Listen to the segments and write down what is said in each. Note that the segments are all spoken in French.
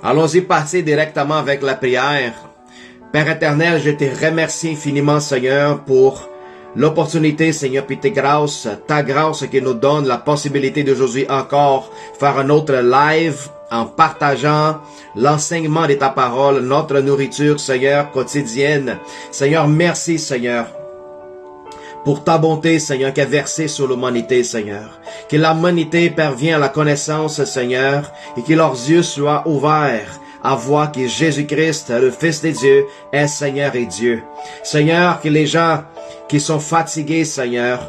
Allons-y passer directement avec la prière. Père éternel, je te remercie infiniment, Seigneur, pour l'opportunité, Seigneur, puis ta grâce qui nous donne la possibilité d'aujourd'hui encore faire un autre live en partageant l'enseignement de ta parole, notre nourriture, Seigneur, quotidienne. Seigneur, merci, Seigneur, pour ta bonté, Seigneur, qui est versée sur l'humanité, Seigneur. Que l'humanité parvienne à la connaissance, Seigneur, et que leurs yeux soient ouverts à voir que Jésus-Christ, le Fils de Dieu, est Seigneur et Dieu. Seigneur, que les gens qui sont fatigués, Seigneur,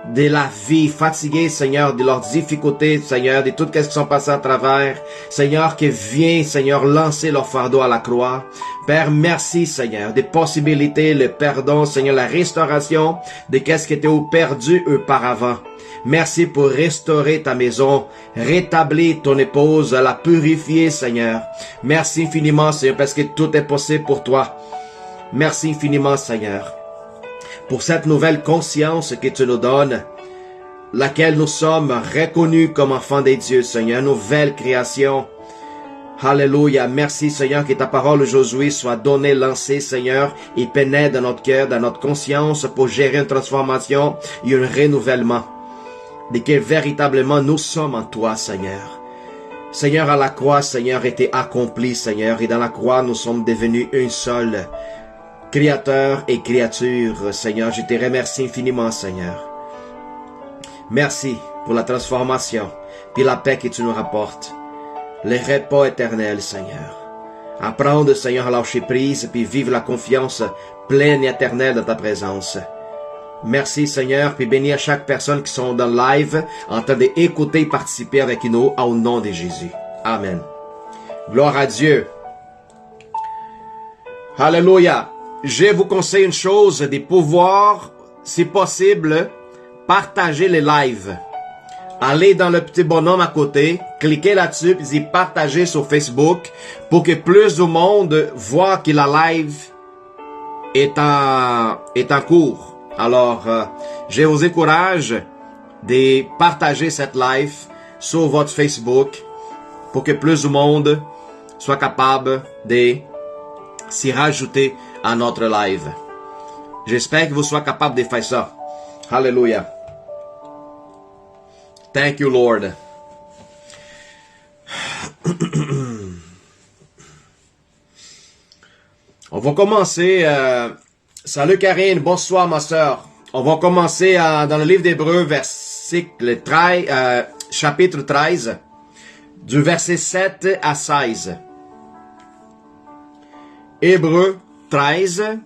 de la vie, fatigués, Seigneur, de leurs difficultés, Seigneur, de tout ce qui sont passés à travers, Seigneur, qui vient, Seigneur, lancer leur fardeau à la croix. Père, merci, Seigneur, des possibilités, le pardon, Seigneur, la restauration de qu'est-ce qui était perdu auparavant. Merci pour restaurer ta maison, rétablir ton épouse, la purifier, Seigneur. Merci infiniment, Seigneur, parce que tout est possible pour toi. Merci infiniment, Seigneur, pour cette nouvelle conscience que tu nous donnes, laquelle nous sommes reconnus comme enfants de Dieu, Seigneur, nouvelle création. Alléluia. Merci, Seigneur, que ta parole aujourd'hui soit donnée, lancée, Seigneur, et pénètre dans notre cœur, dans notre conscience, pour gérer une transformation et un renouvellement. De que véritablement nous sommes en toi, Seigneur. Seigneur, à la croix, Seigneur, était accompli, Seigneur, et dans la croix, nous sommes devenus un seul Créateur et créature, Seigneur. Je te remercie infiniment, Seigneur. Merci pour la transformation, puis la paix que tu nous rapportes. Le repos éternel, Seigneur. Apprendre, Seigneur, à lâcher prise, puis vivre la confiance pleine et éternelle de ta présence. Merci, Seigneur, puis bénis à chaque personne qui sont dans le live, en train d'écouter et participer avec nous, au nom de Jésus. Amen. Gloire à Dieu. Alléluia. Je vous conseille une chose, de pouvoir, si possible, partager les lives. Allez dans le petit bonhomme à côté, cliquez là-dessus, puis partagez sur Facebook, pour que plus de monde voit que la live est en cours. Alors, je vous encourage de partager cette live sur votre Facebook pour que plus de monde soit capable de s'y rajouter à notre live. J'espère que vous soyez capable de faire ça. Alléluia. Thank you, Lord. On va commencer... Salut Karine, bonsoir ma soeur. On va commencer dans le livre d'Hébreux, chapitre 13, du verset 7 à 16. Hébreux 13,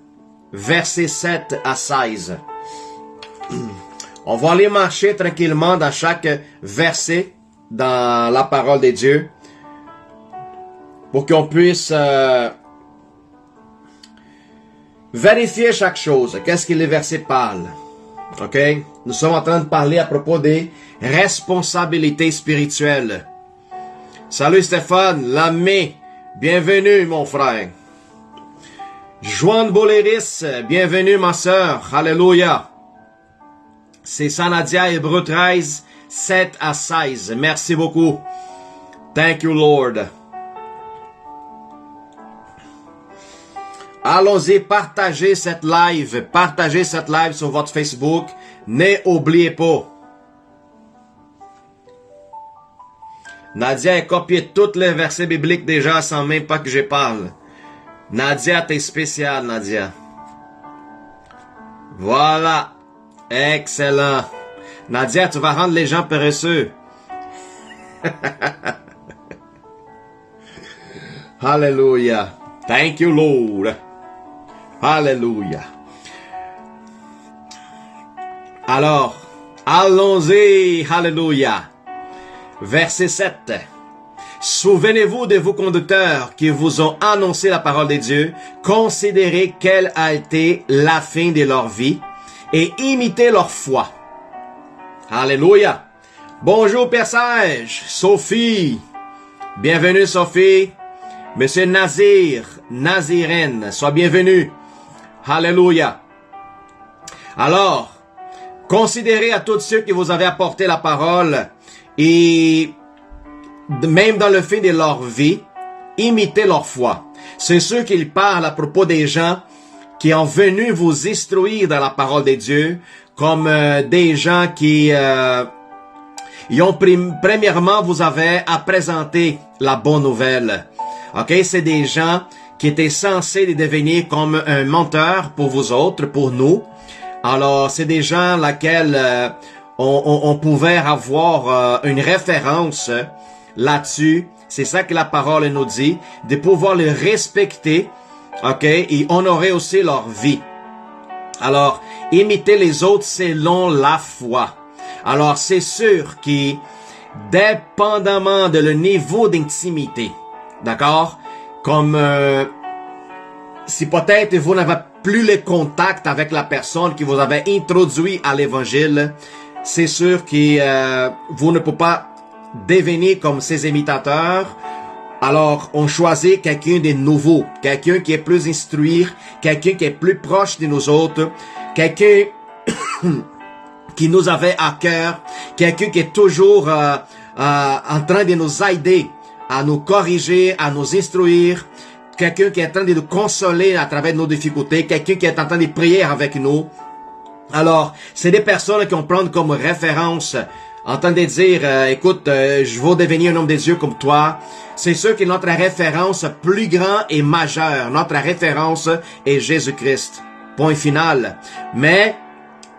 verset 7 à 16. On va aller marcher tranquillement dans chaque verset dans la parole de Dieu pour qu'on puisse... vérifiez chaque chose. Qu'est-ce que les versets parlent? OK? Nous sommes en train de parler à propos des responsabilités spirituelles. Salut Stéphane, l'ami. Bienvenue, mon frère. Joanne Boléris, bienvenue, ma sœur. Alléluia. C'est ça, Nadia, Hébreux 13, 7 à 16. Merci beaucoup. Thank you, Lord. Allons-y, partagez cette live sur votre Facebook. N'oubliez pas. Nadia a copié tous les versets bibliques déjà sans même pas que je parle. Nadia, t'es spécial, Nadia. Voilà. Excellent. Nadia, tu vas rendre les gens paresseux. Hallelujah. Thank you, Lord. Alléluia. Alors, allons-y. Alléluia. Verset 7. Souvenez-vous de vos conducteurs qui vous ont annoncé la parole de Dieu. Considérez quelle a été la fin de leur vie et imitez leur foi. Alléluia. Bonjour, Père Sage. Sophie. Bienvenue, Sophie. Monsieur Nazir, Nazirène, sois bienvenue. Alléluia. Alors, considérez à tous ceux qui vous avaient apporté la parole et même dans le fin de leur vie, imitez leur foi. C'est sûr qu'il parle à propos des gens qui ont venu vous instruire dans la parole de Dieu, comme des gens qui premièrement vous avez à présenter la bonne nouvelle. Ok, c'est des gens qui étaient censés devenir comme un menteur pour vous autres, pour nous. Alors, c'est des gens laquelle on pouvait avoir une référence là-dessus. C'est ça que la parole nous dit, de pouvoir les respecter, ok, et honorer aussi leur vie. Alors, imiter les autres selon la foi. Alors, c'est sûr que, dépendamment de le niveau d'intimité, d'accord, comme si peut-être vous n'avez plus le contact avec la personne qui vous avait introduit à l'évangile, c'est sûr que vous ne pouvez pas devenir comme ses imitateurs. Alors, on choisit quelqu'un de nouveau, quelqu'un qui est plus instruit, quelqu'un qui est plus proche de nous autres, quelqu'un qui nous avait à cœur, quelqu'un qui est toujours en train de nous aider, à nous corriger, à nous instruire, quelqu'un qui est en train de nous consoler à travers nos difficultés, quelqu'un qui est en train de prier avec nous. Alors, c'est des personnes qu'on prend comme référence, en train de dire, écoute, je veux devenir un homme de Dieu comme toi. C'est sûr que notre référence plus grand et majeure, notre référence est Jésus-Christ. Point final. Mais,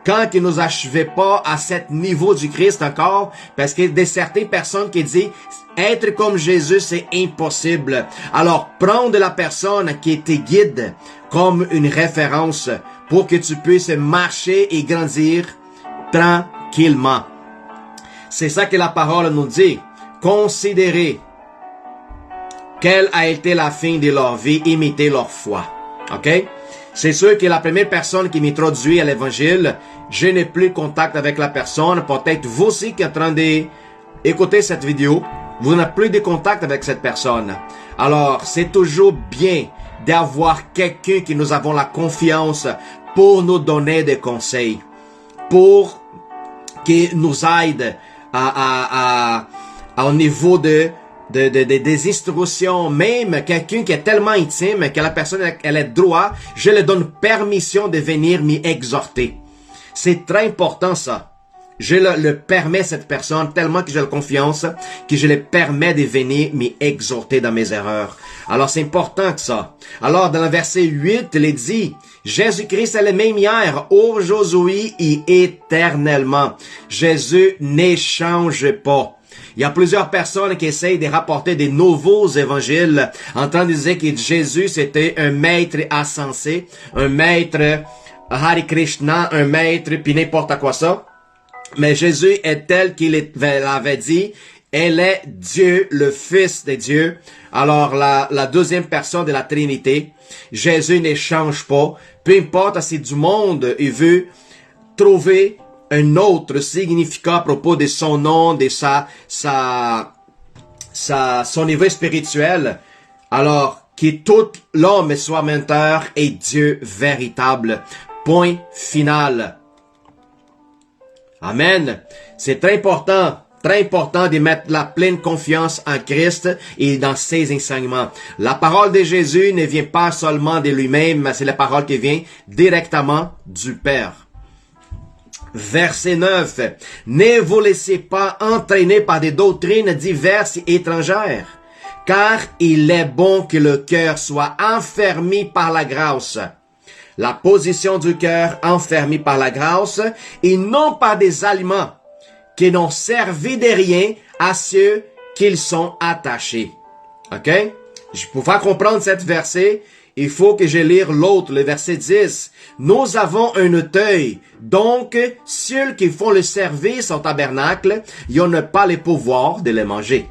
quand il nous achevait pas à ce niveau du Christ encore, parce qu'il y a des certaines personnes qui disent, être comme Jésus, c'est impossible. Alors, prendre la personne qui te guide comme une référence pour que tu puisses marcher et grandir tranquillement. C'est ça que la parole nous dit. Considérez quelle a été la fin de leur vie, imitez leur foi. OK? C'est sûr que la première personne qui m'introduit à l'évangile, je n'ai plus contact avec la personne. Peut-être vous aussi qui êtes en train d'écouter cette vidéo, vous n'avez plus de contact avec cette personne. Alors, c'est toujours bien d'avoir quelqu'un qui nous avons la confiance pour nous donner des conseils, pour qu'il nous aide au niveau des instructions, même quelqu'un qui est tellement intime que la personne elle est droit, je lui donne permission de venir m'y exhorter. C'est très important ça. Je le permets cette personne tellement que j'ai la confiance que je le permets de venir m'y exhorter dans mes erreurs. Alors c'est important que ça. Alors dans le verset 8, il est dit, Jésus-Christ est le même hier, aujourd'hui et éternellement. Jésus n'échange pas. Il y a plusieurs personnes qui essayent de rapporter des nouveaux évangiles en train de dire que Jésus c'était un maître insensé, un maître Hare Krishna, un maître puis n'importe quoi ça. Mais Jésus est tel qu'il avait dit, elle est Dieu, le Fils de Dieu. Alors la deuxième personne de la Trinité, Jésus ne change pas. Peu importe si du monde il veut trouver un autre significat à propos de son nom, de son niveau spirituel. Alors, que tout l'homme soit menteur et Dieu véritable. Point final. Amen. C'est très important de mettre la pleine confiance en Christ et dans ses enseignements. La parole de Jésus ne vient pas seulement de lui-même, mais c'est la parole qui vient directement du Père. Verset 9. Ne vous laissez pas entraîner par des doctrines diverses et étrangères, car il est bon que le cœur soit enfermé par la grâce. La position du cœur enfermé par la grâce et non par des aliments qui n'ont servi de rien à ceux qu'ils sont attachés. OK? Pour faire comprendre cette verset, il faut que je lise l'autre, le verset 10. Nous avons un œil, donc ceux qui font le service au tabernacle, ils n'ont pas le pouvoir de le manger.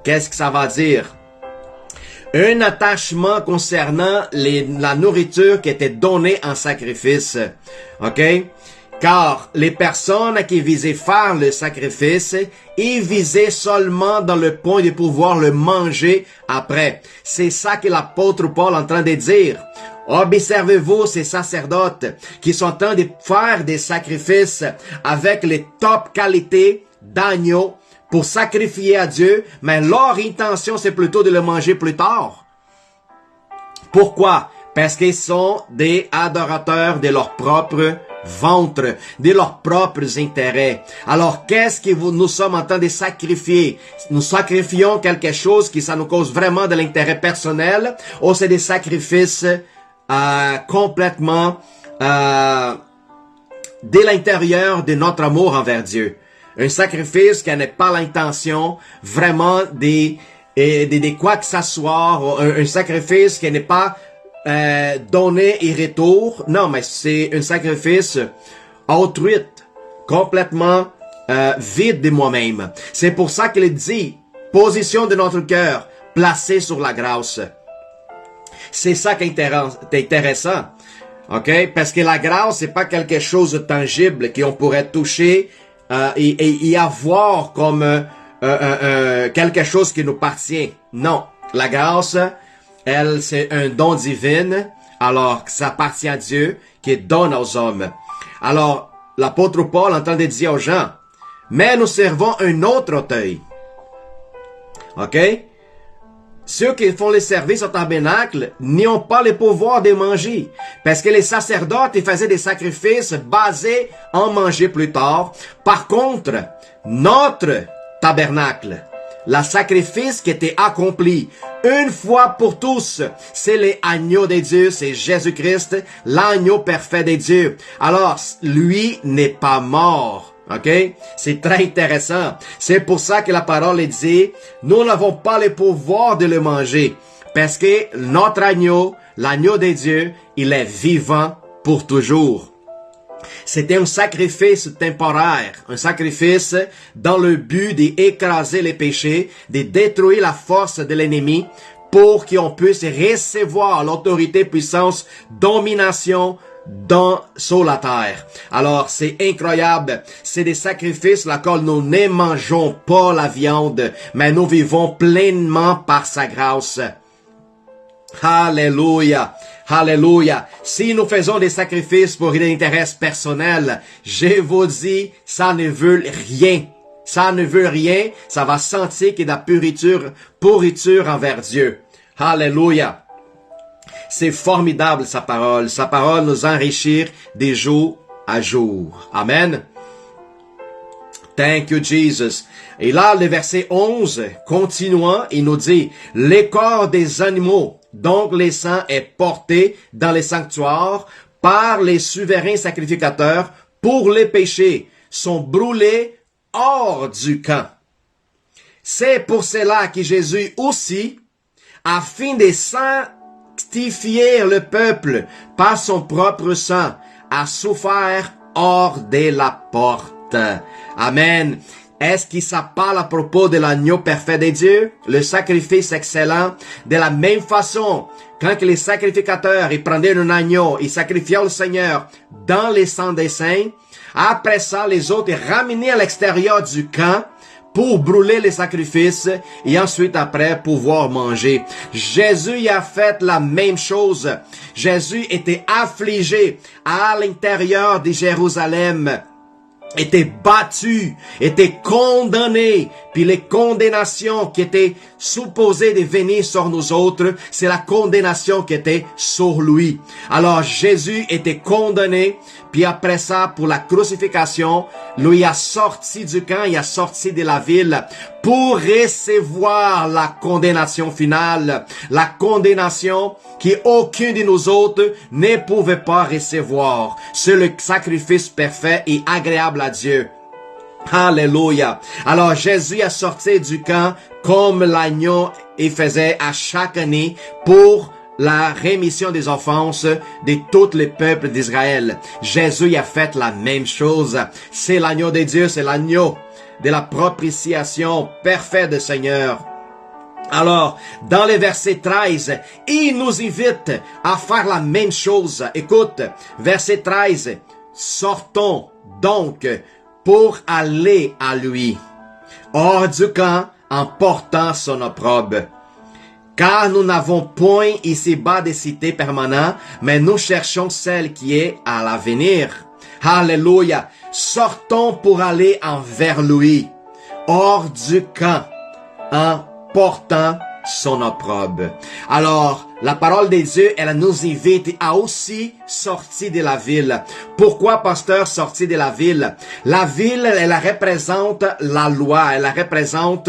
Qu'est-ce que ça va dire? Un attachement concernant la nourriture qui était donnée en sacrifice. OK? Car les personnes qui visaient faire le sacrifice, ils visaient seulement dans le point de pouvoir le manger après. C'est ça que l'apôtre Paul est en train de dire. Observez-vous ces sacerdotes qui sont en train de faire des sacrifices avec les top qualités d'agneau pour sacrifier à Dieu, mais leur intention, c'est plutôt de le manger plus tard. Pourquoi? Parce qu'ils sont des adorateurs de leur propre ventre, de leurs propres intérêts. Alors, qu'est-ce que nous sommes en train de sacrifier? Nous sacrifions quelque chose qui ça nous cause vraiment de l'intérêt personnel, ou c'est des sacrifices complètement de l'intérieur de notre amour envers Dieu. Un sacrifice qui n'est pas l'intention vraiment de quoi que ça soit, un sacrifice qui n'est pas donné et retour. Non, mais c'est un sacrifice altruiste, complètement vide de moi-même. C'est pour ça qu'il dit, position de notre cœur, placée sur la grâce. C'est ça qui est intéressant. OK? Parce que la grâce, c'est pas quelque chose de tangible qu'on pourrait toucher et avoir comme quelque chose qui nous appartient. Non. La grâce, elle, c'est un don divin, alors que ça appartient à Dieu, qui donne aux hommes. Alors, l'apôtre Paul entend dire aux gens, mais nous servons un autre auteuil. OK? Ceux qui font les services au tabernacle n'ont pas le pouvoir de manger, parce que les sacerdotes ils faisaient des sacrifices basés en manger plus tard. Par contre, notre tabernacle, le sacrifice qui était accompli une fois pour tous, c'est l'agneau de Dieu, c'est Jésus-Christ, l'agneau parfait de Dieu. Alors, lui n'est pas mort. OK? C'est très intéressant. C'est pour ça que la parole dit, nous n'avons pas le pouvoir de le manger. Parce que notre agneau, l'agneau de Dieu, il est vivant pour toujours. C'était un sacrifice temporaire, un sacrifice dans le but d'écraser les péchés, de détruire la force de l'ennemi pour qu'on puisse recevoir l'autorité, puissance, domination, sur la terre. Alors, c'est incroyable. C'est des sacrifices lesquels nous ne mangeons pas la viande, mais nous vivons pleinement par sa grâce. Alléluia. Alléluia. Si nous faisons des sacrifices pour des intérêts personnels, je vous dis, ça ne veut rien. Ça ne veut rien. Ça va sentir qu'il y a de la pourriture envers Dieu. Alléluia. C'est formidable, sa parole. Sa parole nous enrichit de jour à jour. Amen. Thank you, Jesus. Et là, le verset 11, continuant, il nous dit, les corps des animaux, donc le sang est porté dans les sanctuaires par les souverains sacrificateurs pour les péchés, sont brûlés hors du camp. C'est pour cela que Jésus aussi, afin de sanctifier le peuple par son propre sang, a souffert hors de la porte. Amen. Est-ce qu'il ça parle à propos de l'agneau parfait de Dieu? Le sacrifice excellent. De la même façon, quand les sacrificateurs ils prenaient un agneau, ils sacrifiaient le Seigneur dans les sang des saints. Après ça, les autres ils ramenaient à l'extérieur du camp pour brûler les sacrifices et ensuite après pouvoir manger. Jésus y a fait la même chose. Jésus était affligé à l'intérieur de Jérusalem, était battu, était condamné, puis les condamnations qui étaient supposées de venir sur nous autres, c'est la condamnation qui était sur lui. Alors Jésus était condamné, puis après ça, pour la crucifixion, lui a sorti du camp, il a sorti de la ville pour recevoir la condamnation finale, la condamnation qu'aucun de nous autres ne pouvait pas recevoir. C'est le sacrifice parfait et agréable à Dieu. Alléluia. Alors Jésus a sorti du camp comme l'agneau il faisait à chaque année pour la rémission des offenses de tous les peuples d'Israël. Jésus a fait la même chose. C'est l'agneau de Dieu, c'est l'agneau de la propitiation parfaite du Seigneur. Alors, dans le verset 13, il nous invite à faire la même chose. Écoute, verset 13, sortons donc pour aller à lui, hors du camp en portant son opprobre. Car nous n'avons point ici-bas de cité permanente, mais nous cherchons celle qui est à l'avenir. Alléluia. Sortons pour aller envers lui. hors du camp en portant son opprobre. Alors, la parole de Dieu, elle nous invite à aussi sortir de la ville. Pourquoi, pasteur, sortir de la ville? La ville, elle représente la loi, elle représente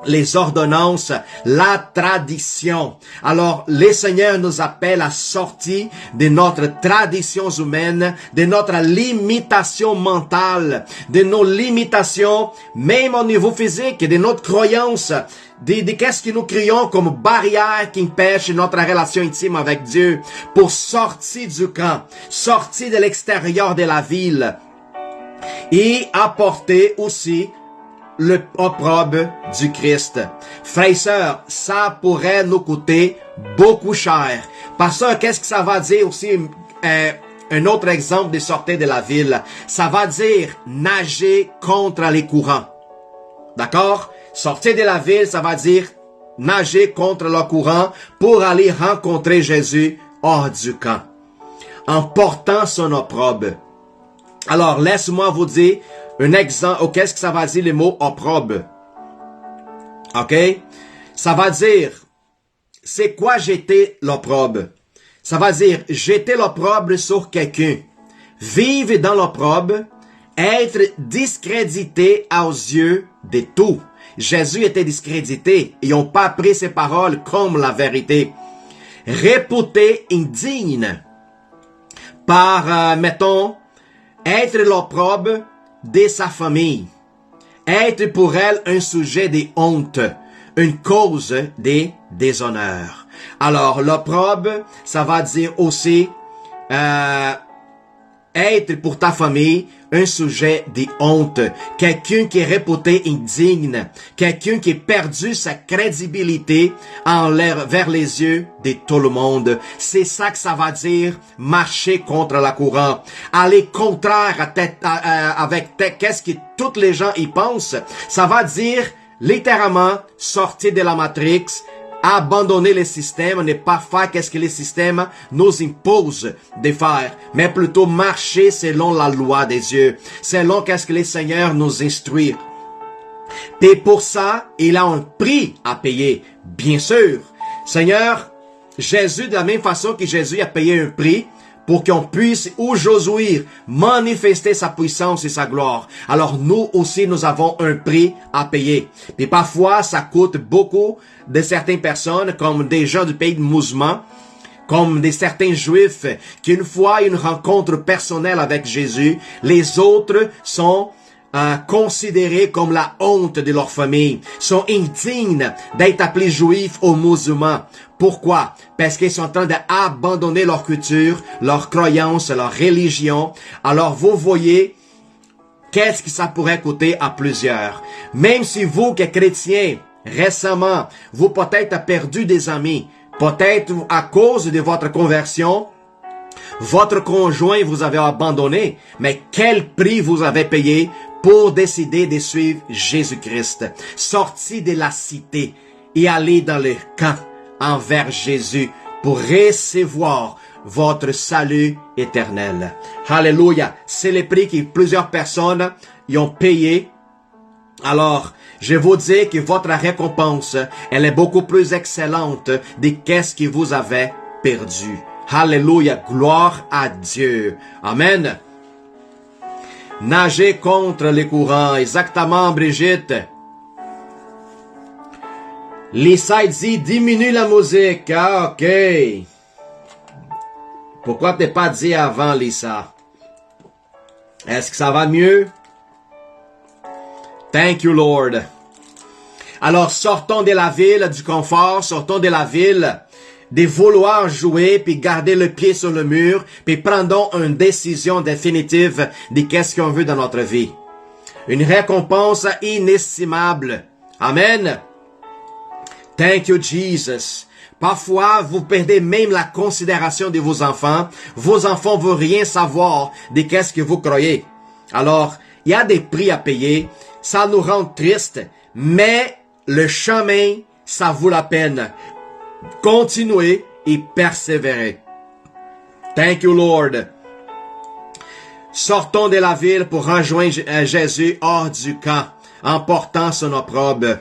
les ordonnances, la tradition. Alors, le Seigneur nous appelle à sortir de notre tradition humaine, de notre limitation mentale, de nos limitations, même au niveau physique, de notre croyance, de qu'est-ce que nous crions comme barrière qui empêche notre relation intime avec Dieu, pour sortir du camp, sortir de l'extérieur de la ville et apporter aussi le opprobre du Christ. Frères et sœurs, ça pourrait nous coûter beaucoup cher. Parce que qu'est-ce que ça va dire aussi, un autre exemple de sortir de la ville? Ça va dire nager contre les courants. D'accord? Sortir de la ville, ça va dire nager contre le courant pour aller rencontrer Jésus hors du camp, en portant son opprobre. Alors, laisse-moi vous dire un exemple. Qu'est-ce que ça va dire le mot opprobre? OK? Ça va dire, c'est quoi jeter l'opprobre? Ça va dire jeter l'opprobre sur quelqu'un, vivre dans l'opprobre, être discrédité aux yeux de tous. Jésus était discrédité. Ils n'ont pas pris ses paroles comme la vérité. Réputé indigne par, mettons, être l'opprobre de sa famille. Être pour elle un sujet de honte, une cause de déshonneur. Alors, l'opprobre, ça va dire aussi être pour ta famille un sujet de honte, quelqu'un qui est réputé indigne, quelqu'un qui a perdu sa crédibilité vers les yeux de tout le monde. C'est ça que ça va dire marcher contre la courant, aller contraire avec qu'est-ce que toutes les gens y pensent. Ça va dire littéralement sortir de la matrix, abandonner le système, ne pas faire qu'est-ce que le système nous impose de faire, mais plutôt marcher selon la loi des dieux, selon qu'est-ce que le Seigneur nous instruit. Et pour ça, il a un prix à payer, bien sûr. Seigneur, Jésus, de la même façon que Jésus a payé un prix, pour qu'on puisse aujourd'hui manifester sa puissance et sa gloire. Alors nous aussi, nous avons un prix à payer. Et parfois, ça coûte beaucoup de certaines personnes, comme des gens du pays musulman, comme des certains juifs, qu'une fois une rencontre personnelle avec Jésus, les autres sont considérés comme la honte de leur famille, sont indignes d'être appelés juifs ou musulmans. Pourquoi? Parce qu'ils sont en train d'abandonner leur culture, leur croyance, leur religion. Alors vous voyez, qu'est-ce que ça pourrait coûter à plusieurs? Même si vous, qui êtes chrétiens, récemment, vous peut-être avez perdu des amis, peut-être à cause de votre conversion, votre conjoint vous avez abandonné, mais quel prix vous avez payé pour décider de suivre Jésus-Christ, sortir de la cité et aller dans le camp envers Jésus pour recevoir votre salut éternel. Alléluia. C'est le prix que plusieurs personnes y ont payé. Alors, je vous dis que votre récompense, elle est beaucoup plus excellente de qu'est-ce que vous avez perdu. Alléluia. Gloire à Dieu. Amen. Nager contre les courants. Exactement, Brigitte. Lisa dit, diminue la musique. Ah, ok. Pourquoi t'es pas dit avant, Lisa? Est-ce que ça va mieux? Thank you, Lord. Alors, sortons de la ville du confort, sortons de la ville de vouloir jouer, puis garder le pied sur le mur, puis prenons une décision définitive de qu'est-ce qu'on veut dans notre vie. Une récompense inestimable. Amen. Thank you, Jesus. Parfois, vous perdez même la considération de vos enfants. Vos enfants ne veulent rien savoir de qu'est-ce que vous croyez. Alors, il y a des prix à payer. Ça nous rend tristes, mais le chemin, ça vaut la peine. Continuez et persévérez. Thank you, Lord. Sortons de la ville pour rejoindre Jésus hors du camp. en portant son opprobre.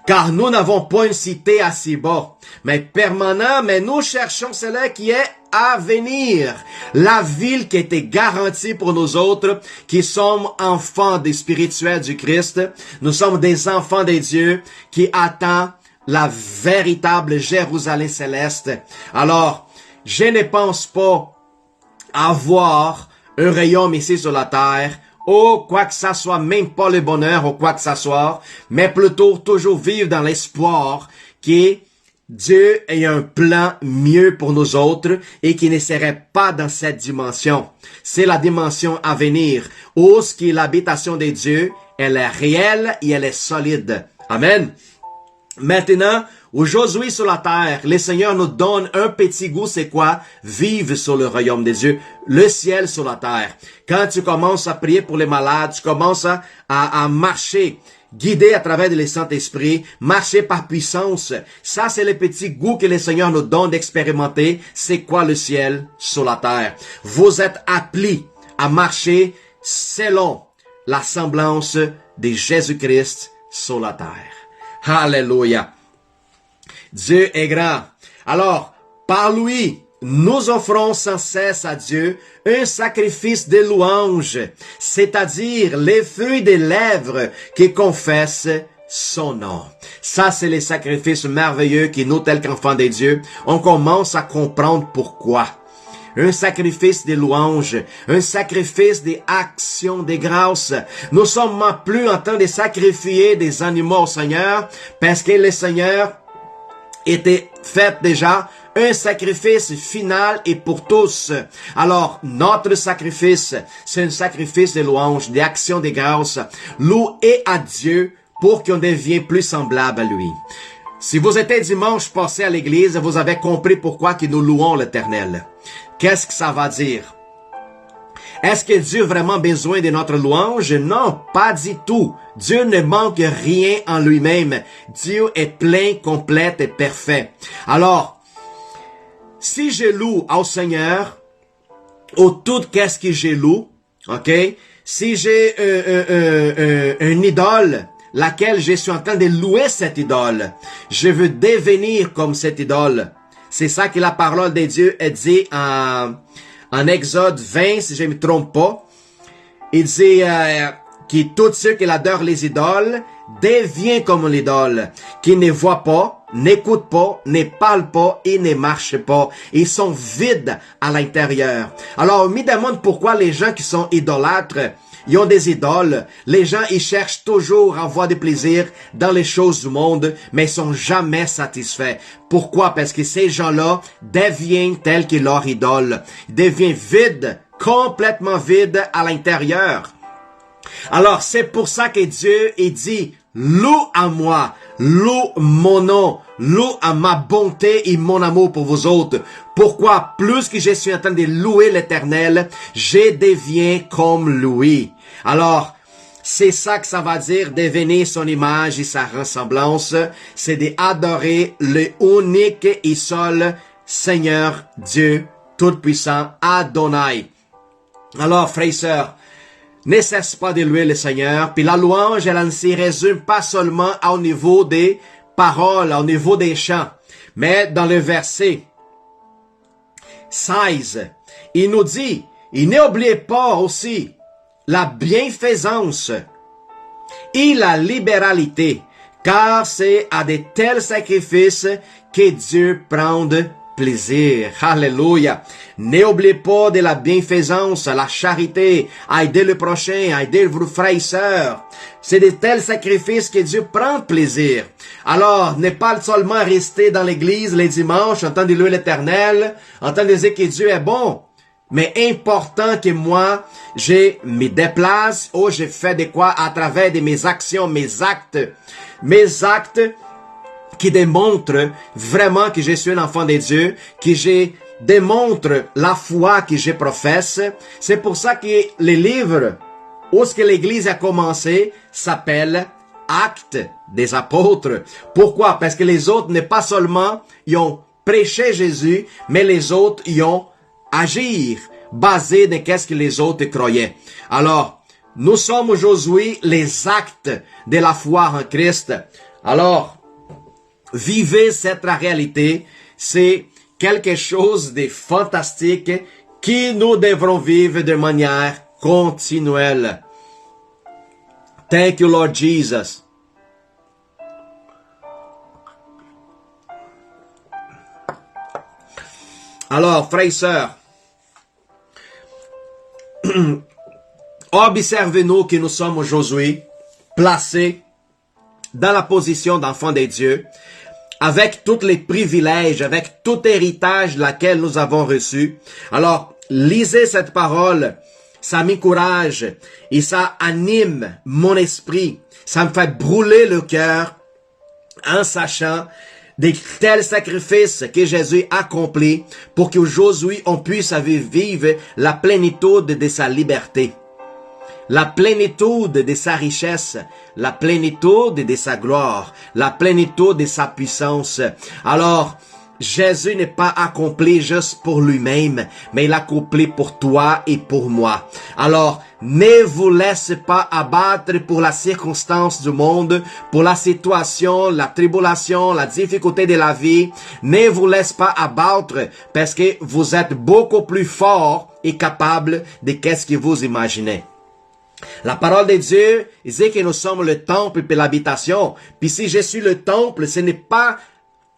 Car nous n'avons pas une cité à si bas, mais permanent, mais nous cherchons cela qui est à venir. La ville qui était garantie pour nous autres, qui sommes enfants des spirituels du Christ. Nous sommes des enfants des dieux qui attendent la véritable Jérusalem céleste. Alors, je ne pense pas avoir un royaume ici sur la terre, ou quoi que ça soit, même pas le bonheur, ou quoi que ça soit, mais plutôt toujours vivre dans l'espoir que Dieu ait un plan mieux pour nous autres et qui ne serait pas dans cette dimension. C'est la dimension à venir, où ce qui est l'habitation de Dieu, elle est réelle et elle est solide. Amen. Maintenant, aujourd'hui sur la terre, le Seigneur nous donne un petit goût, c'est quoi? Vivre sur le royaume des dieux, le ciel sur la terre. Quand tu commences à prier pour les malades, tu commences à marcher, guidé à travers le Saint-Esprit, marcher par puissance. Ça, c'est le petit goût que le Seigneur nous donne d'expérimenter. C'est quoi le ciel sur la terre? Vous êtes appelés à marcher selon la semblance de Jésus-Christ sur la terre. Alléluia. Dieu est grand. Alors, par lui, nous offrons sans cesse à Dieu un sacrifice de louange, c'est-à-dire les fruits des lèvres qui confessent son nom. Ça, c'est les sacrifices merveilleux qui nous, tels qu'enfants de Dieu, on commence à comprendre pourquoi. Un sacrifice de louange, un sacrifice d'actions de grâce. Nous sommes plus en train de sacrifier des animaux au Seigneur, parce que le Seigneur était fait déjà un sacrifice final et pour tous. Alors, notre sacrifice, c'est un sacrifice de louange, d'actions de grâce, loué à Dieu pour qu'on devienne plus semblable à lui. Si vous étiez dimanche passé à l'église, vous avez compris pourquoi que nous louons l'Éternel. Qu'est-ce que ça va dire? Est-ce que Dieu a vraiment besoin de notre louange? Non, pas du tout. Dieu ne manque rien en lui-même. Dieu est plein, complet et parfait. Alors, si je loue au Seigneur, au tout qu'est-ce que je loue, ok? Si j'ai une idole, laquelle je suis en train de louer cette idole, je veux devenir comme cette idole. C'est ça que la parole de Dieu est dit en Exode 20, si je ne me trompe pas. Il dit que tous ceux qui adorent les idoles deviennent comme l'idole, qui ne voient pas, n'écoutent pas, ne parlent pas et ne marchent pas. Ils sont vides à l'intérieur. Alors, on me demande pourquoi les gens qui sont idolâtres, ils ont des idoles. Les gens, ils cherchent toujours à avoir du plaisir dans les choses du monde, mais ils sont jamais satisfaits. Pourquoi? Parce que ces gens-là deviennent tels que leur idole. Ils deviennent vides, complètement vides à l'intérieur. Alors, c'est pour ça que Dieu, il dit, loue à moi, loue mon nom, loue à ma bonté et mon amour pour vous autres. Pourquoi? Plus que je suis en train de louer l'Éternel, je deviens comme lui. Alors, c'est ça que ça va dire, devenir son image et sa ressemblance. C'est d'adorer le unique et seul Seigneur Dieu Tout-Puissant, Adonai. Alors, frères et sœurs, ne cesse pas de louer le Seigneur. Puis la louange, elle ne se résume pas seulement au niveau des paroles, au niveau des chants. Mais dans le verset 16, il nous dit, et n'oubliez pas aussi la bienfaisance et la libéralité, car c'est à de tels sacrifices que Dieu prend plaisir. Alléluia. N'oubliez pas de la bienfaisance, la charité, à aider le prochain, à aider vos frères et sœurs. C'est de tels sacrifices que Dieu prend plaisir. Alors, ne pas seulement rester dans l'église les dimanches, en train de louer l'Éternel, en train de dire que Dieu est bon, mais important que moi, je me déplace ou je fais de quoi à travers de mes actions, mes actes qui démontrent vraiment que je suis un enfant de Dieu, que je démontre la foi que je professe. C'est pour ça que les livres où ce que l'Église a commencé s'appelle Actes des apôtres. Pourquoi? Parce que les autres, n'est pas seulement, ils ont prêché Jésus, mais les autres, ils ont agir basé de qu'est-ce que les autres croyaient. Alors, nous sommes aujourd'hui les actes de la foi en Christ. Alors, vivez cette réalité. C'est quelque chose de fantastique que nous devrons vivre de manière continuelle. Thank you, Lord Jesus. Alors, frères et sœurs, observez-nous que nous sommes aujourd'hui placés dans la position d'enfants de Dieu, avec tous les privilèges, avec tout héritage laquelle nous avons reçu. Alors, lisez cette parole, ça m'encourage et ça anime mon esprit. Ça me fait brûler le cœur en sachant de tels sacrifices que Jésus a accomplis pour qu'aujourd'hui on puisse vivre la plénitude de sa liberté, la plénitude de sa richesse, la plénitude de sa gloire, la plénitude de sa puissance. Alors, Jésus n'est pas accompli juste pour lui-même, mais il a accompli pour toi et pour moi. Alors, ne vous laissez pas abattre pour la circonstance du monde, pour la situation, la tribulation, la difficulté de la vie. Ne vous laissez pas abattre parce que vous êtes beaucoup plus fort et capable de qu'est-ce que vous imaginez. La parole de Dieu dit que nous sommes le temple et l'habitation. Puis si je suis le temple, ce n'est pas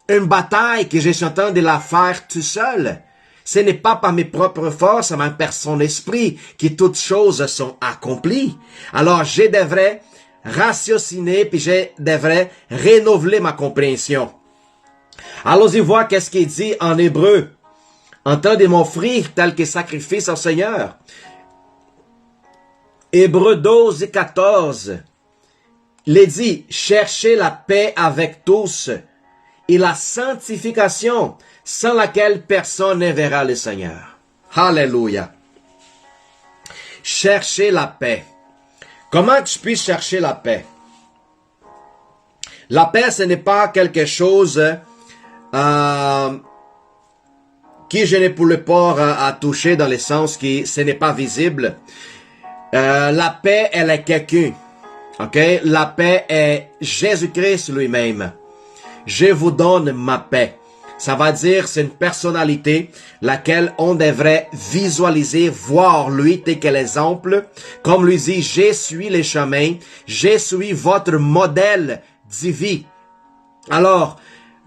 une bataille que je suis en train de la faire tout seul. Ce n'est pas par mes propres forces, mais par son esprit que toutes choses sont accomplies. Alors, je devrais ratiociner, puis je devrais renouveler ma compréhension. Allons-y voir qu'est-ce qu'il dit en hébreu. En train de m'offrir tel que sacrifice au Seigneur. Hébreu 12 et 14. Il dit, cherchez la paix avec tous et la sanctification sans laquelle personne ne verra le Seigneur. Alléluia. Cherchez la paix. Comment tu peux chercher la paix? La paix, ce n'est pas quelque chose que je n'ai pour le port à toucher dans le sens que ce n'est pas visible. La paix, elle est quelqu'un. Ok? La paix est Jésus-Christ lui-même. Je vous donne ma paix. Ça va dire, c'est une personnalité laquelle on devrait visualiser, voir lui tel que l'exemple. Comme lui dit, je suis le chemin, je suis votre modèle divin. Alors,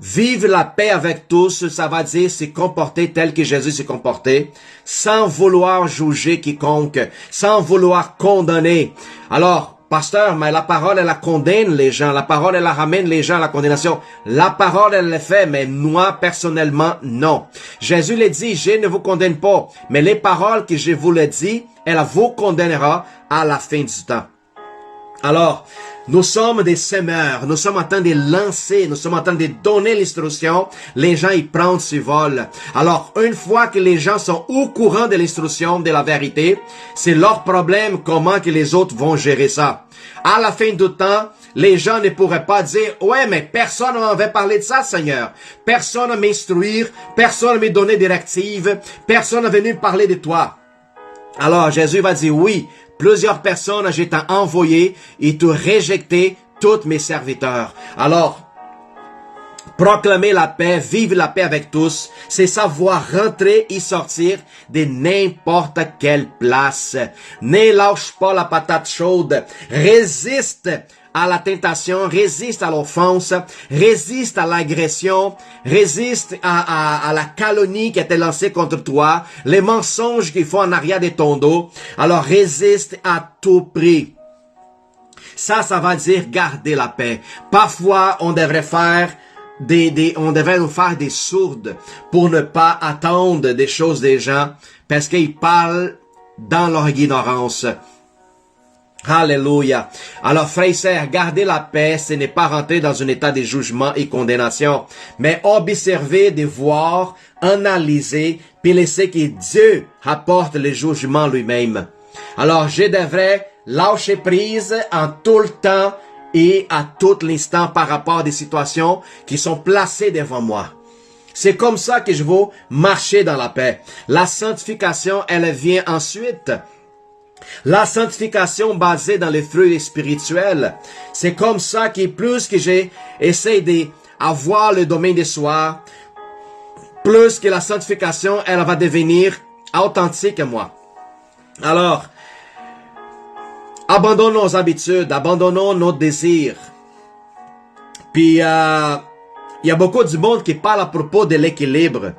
vivre la paix avec tous, ça va dire se comporter tel que Jésus s'est comporté, sans vouloir juger quiconque, sans vouloir condamner. Alors, pasteur, mais la parole, elle la condamne les gens. La parole, elle la ramène les gens à la condamnation. La parole, elle le fait, mais moi, personnellement, non. Jésus le dit, je ne vous condamne pas. Mais les paroles que je vous le dis, elle vous condamnera à la fin du temps. Alors, nous sommes des semeurs, nous sommes en train de lancer, nous sommes en train de donner l'instruction, les gens y prennent ce vol. Alors, une fois que les gens sont au courant de l'instruction, de la vérité, c'est leur problème comment que les autres vont gérer ça. À la fin du temps, les gens ne pourraient pas dire, ouais, mais personne ne m'avait parlé de ça, Seigneur. Personne ne m'instruire, personne ne m'a donné directive, personne n'est venu parler de toi. Alors, Jésus va dire, oui, plusieurs personnes, je t'ai envoyé et te rejeté tous mes serviteurs. Alors, proclamer la paix, vivre la paix avec tous, c'est savoir rentrer et sortir de n'importe quelle place. Ne lâche pas la patate chaude. Résiste à la tentation, résiste à l'offense, résiste à l'agression, résiste à la calomnie qui a été lancée contre toi, les mensonges qu'il faut en arrière de ton dos. Alors résiste à tout prix. Ça va dire garder la paix. Parfois, on devrait faire on devrait nous faire des sourdes pour ne pas attendre des choses des gens parce qu'ils parlent dans leur ignorance. Alléluia. Alors, frères et sœurs, garder la paix, ce n'est pas rentrer dans un état de jugement et condamnation, mais observer, de voir, analyser, puis laisser que Dieu apporte le jugement lui-même. Alors, je devrais lâcher prise en tout le temps et à tout l'instant par rapport à des situations qui sont placées devant moi. C'est comme ça que je veux marcher dans la paix. La sanctification, elle vient ensuite. La sanctification basée dans les fruits spirituels, c'est comme ça que plus que j'ai essayé d'avoir le domaine de soi, plus que la sanctification, elle va devenir authentique à moi. Alors, abandonnons nos habitudes, abandonnons nos désirs. Puis, il y a beaucoup du monde qui parle à propos de l'équilibre.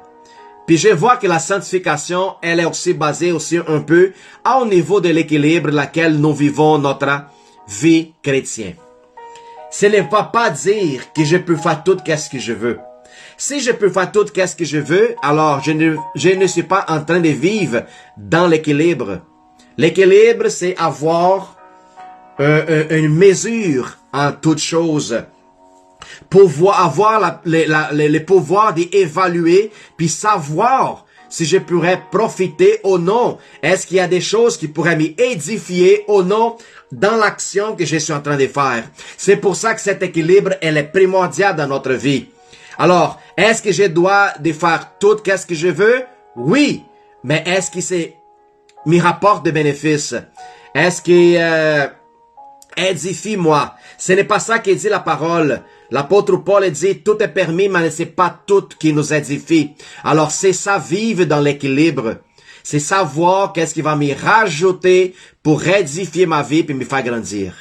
Puis je vois que la sanctification, elle est aussi basée aussi un peu au niveau de l'équilibre laquelle nous vivons notre vie chrétienne. Ce ne va pas dire que je peux faire tout ce que je veux. Si je peux faire tout ce que je veux, alors je ne suis pas en train de vivre dans l'équilibre. L'équilibre, c'est avoir une mesure en toutes choses. Pouvoir avoir le pouvoir d'évaluer puis savoir si je pourrais profiter ou non. Est-ce qu'il y a des choses qui pourraient m'édifier ou non dans l'action que je suis en train de faire? C'est pour ça que cet équilibre, elle est primordial dans notre vie. Alors, est-ce que je dois de faire tout ce que je veux? Oui. Mais est-ce que c'est me rapporte des bénéfices? Est-ce que édifie moi? Ce n'est pas ça que dit la parole. L'apôtre Paul dit, tout est permis, mais ce n'est pas tout qui nous édifie. Alors, c'est ça, vivre dans l'équilibre. C'est savoir qu'est-ce qui va me rajouter pour édifier ma vie et me faire grandir.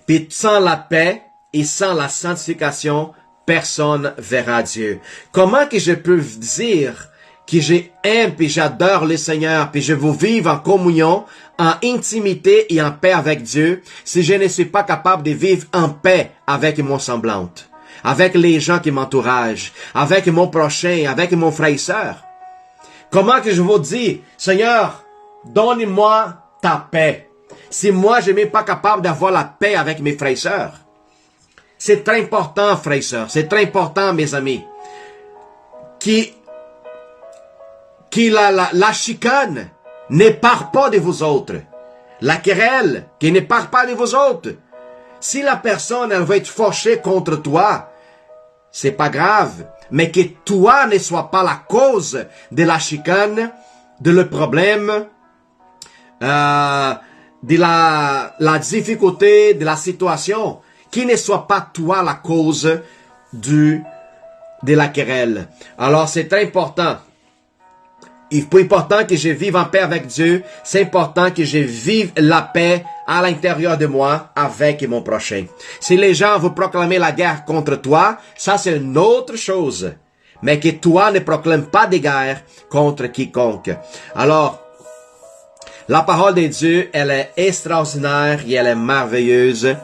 Puis, sans la paix et sans la sanctification, personne verra Dieu. Comment que je peux dire que j'aime puis j'adore le Seigneur puis je veux vivre en communion, en intimité et en paix avec Dieu si je ne suis pas capable de vivre en paix avec mon semblante, avec les gens qui m'entourent, avec mon prochain, avec mon frère et sœur? Comment que je vous dis, Seigneur, donne-moi ta paix si moi je ne suis pas capable d'avoir la paix avec mes frères et sœurs? C'est très important, frères et sœurs, c'est très important, mes amis, qui la chicane ne part pas de vous autres. La querelle qui ne part pas de vous autres. Si la personne, elle va être fâchée contre toi, c'est pas grave. Mais que toi ne sois pas la cause de la chicane, de le problème, de la difficulté, de la situation. Qui ne soit pas toi la cause de la querelle. Alors c'est très important. Il est important que je vive en paix avec Dieu. C'est important que je vive la paix à l'intérieur de moi avec mon prochain. Si les gens vont proclamer la guerre contre toi, ça c'est une autre chose. Mais que toi ne proclame pas de guerre contre quiconque. Alors, la parole de Dieu, elle est extraordinaire et elle est merveilleuse.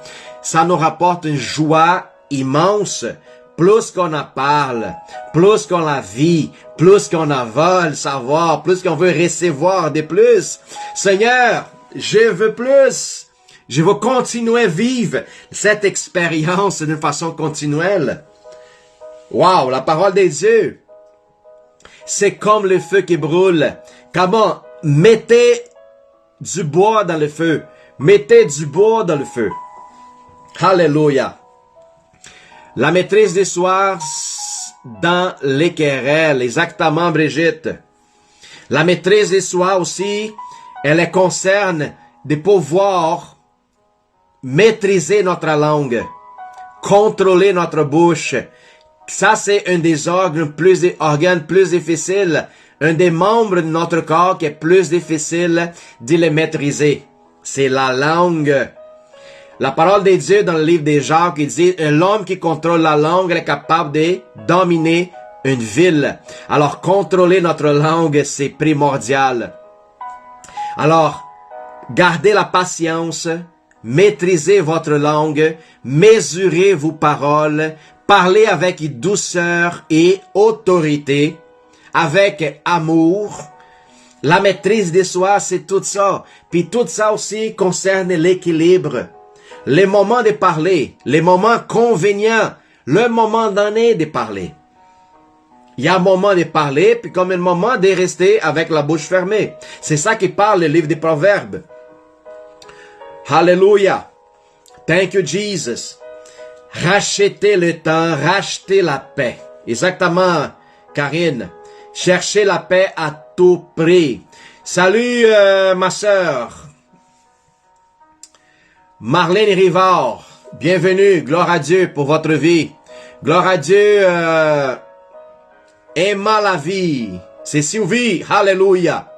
Ça nous rapporte une joie immense. Plus qu'on en parle, plus qu'on la vit, plus qu'on en veut le savoir, plus qu'on veut recevoir de plus. Seigneur, je veux plus. Je veux continuer à vivre cette expérience d'une façon continuelle. Wow, la parole de Dieu. C'est comme le feu qui brûle. Comment? Mettez du bois dans le feu. Mettez du bois dans le feu. Alléluia. La maîtrise des soirs dans les querelles, exactement, Brigitte. La maîtrise des soirs aussi, elle concerne de pouvoir maîtriser notre langue, contrôler notre bouche. Ça, c'est un des organes plus difficiles, un des membres de notre corps qui est plus difficile de le maîtriser. C'est la langue. La parole de Dieu dans le livre des Jacques, il dit, l'homme qui contrôle la langue est capable de dominer une ville. Alors, contrôler notre langue, c'est primordial. Alors, gardez la patience, maîtrisez votre langue, mesurez vos paroles, parlez avec douceur et autorité, avec amour. La maîtrise de soi, c'est tout ça. Puis tout ça aussi concerne l'équilibre. Les moments de parler, les moments convenients, le moment donné de parler. Il y a un moment de parler, puis comme un moment de rester avec la bouche fermée. C'est ça qui parle le livre des Proverbes. Hallelujah. Thank you, Jesus. Rachetez le temps, rachetez la paix. Exactement, Karine. Cherchez la paix à tout prix. Salut ma sœur Marlène Rivard. Bienvenue. Gloire à Dieu pour votre vie. Gloire à Dieu. Emma la vie. C'est Sylvie. Alléluia.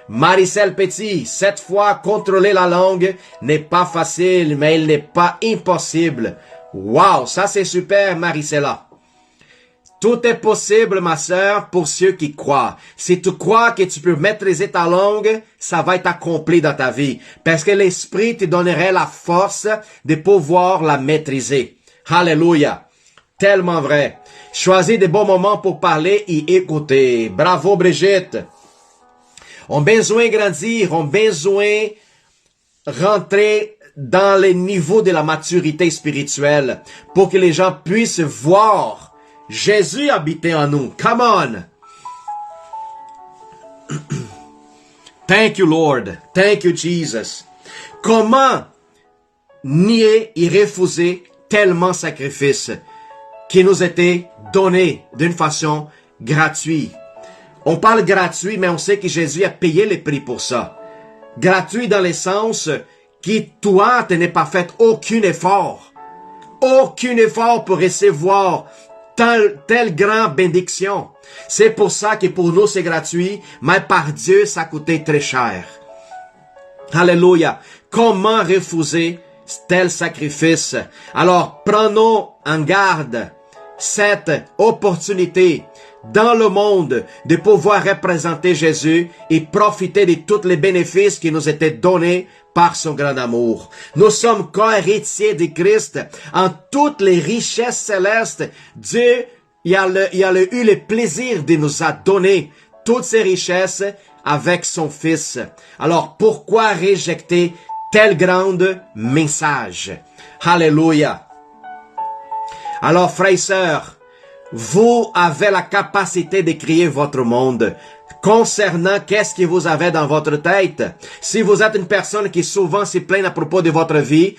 Maricel Petit, cette fois, contrôler la langue n'est pas facile, mais il n'est pas impossible. Wow, ça c'est super, Maricela. Tout est possible, ma sœur, pour ceux qui croient. Si tu crois que tu peux maîtriser ta langue, ça va être accompli dans ta vie. Parce que l'Esprit te donnerait la force de pouvoir la maîtriser. Alléluia. Tellement vrai. Choisis des bons moments pour parler et écouter. Bravo, Brigitte. On a besoin de grandir, on a besoin de rentrer dans les niveaux de la maturité spirituelle pour que les gens puissent voir Jésus habiter en nous. Come on! Thank you, Lord. Thank you, Jesus. Comment nier et refuser tellement sacrifices qui nous étaient donnés d'une façon gratuite? On parle gratuit, mais on sait que Jésus a payé le prix pour ça. Gratuit dans le sens que toi, tu n'as pas fait aucun effort. Aucun effort pour recevoir telle grande bénédiction. C'est pour ça que pour nous, c'est gratuit, mais par Dieu, ça a coûté très cher. Alléluia. Comment refuser tel sacrifice? Alors, prenons en garde cette opportunité dans le monde de pouvoir représenter Jésus et profiter de tous les bénéfices qui nous étaient donnés par son grand amour. Nous sommes co-héritiers de Christ en toutes les richesses célestes. Dieu il a eu le plaisir de nous a donné toutes ces richesses avec son Fils. Alors pourquoi rejeter tel grand message? Alléluia. Alors frères et sœurs, vous avez la capacité de créer votre monde. Concernant qu'est-ce que vous avez dans votre tête. Si vous êtes une personne qui souvent se plaint à propos de votre vie,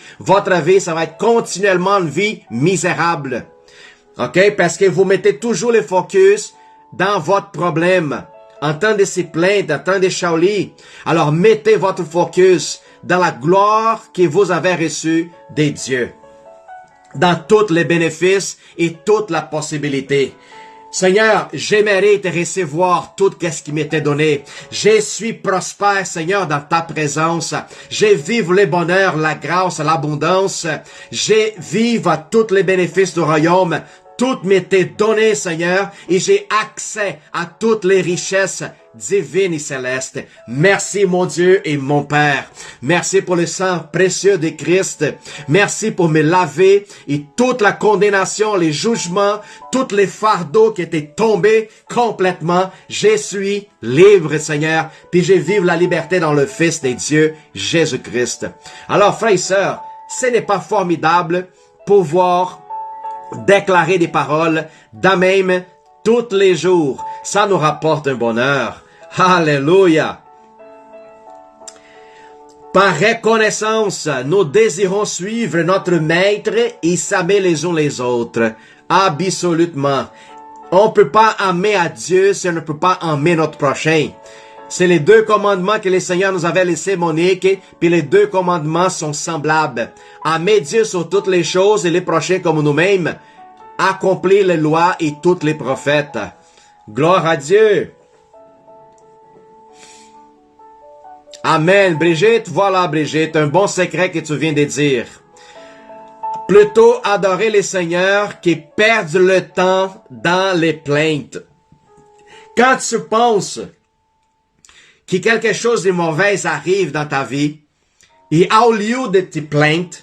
ça va être continuellement une vie misérable. OK? Parce que vous mettez toujours le focus dans votre problème. En temps de se plaindre, en temps de chialer. Alors mettez votre focus dans la gloire que vous avez reçue des dieux. Dans tous les bénéfices et toute la possibilité. Seigneur, j'aimerais te recevoir tout ce qui m'était donné. Je suis prospère, Seigneur, dans ta présence. Je vive le bonheur, la grâce, l'abondance. Je vive tous les bénéfices du royaume. Tout m'était donné, Seigneur, et j'ai accès à toutes les richesses divines et célestes. Merci, mon Dieu et mon Père. Merci pour le sang précieux de Christ. Merci pour me laver et toute la condamnation, les jugements, tous les fardeaux qui étaient tombés complètement. Je suis libre, Seigneur, puis je vive la liberté dans le Fils de Dieu, Jésus-Christ. Alors, frères et sœurs, ce n'est pas formidable pouvoir déclarer des paroles d'amen tous les jours. Ça nous rapporte un bonheur. Alléluia. Par reconnaissance, nous désirons suivre notre maître et s'aimer les uns les autres. Absolument. On ne peut pas aimer à Dieu si on ne peut pas aimer notre prochain. C'est les deux commandements que le Seigneur nous avait laissés, Monique, puis les deux commandements sont semblables. Aimer Dieu sur toutes les choses et les prochains comme nous-mêmes. Accomplir les lois et tous les prophètes. Gloire à Dieu. Amen. Brigitte, voilà Brigitte, un bon secret que tu viens de dire. Plutôt adorer les seigneurs que perdre le temps dans les plaintes. Quand tu penses que quelque chose de mauvais arrive dans ta vie, et au lieu de te plaindre,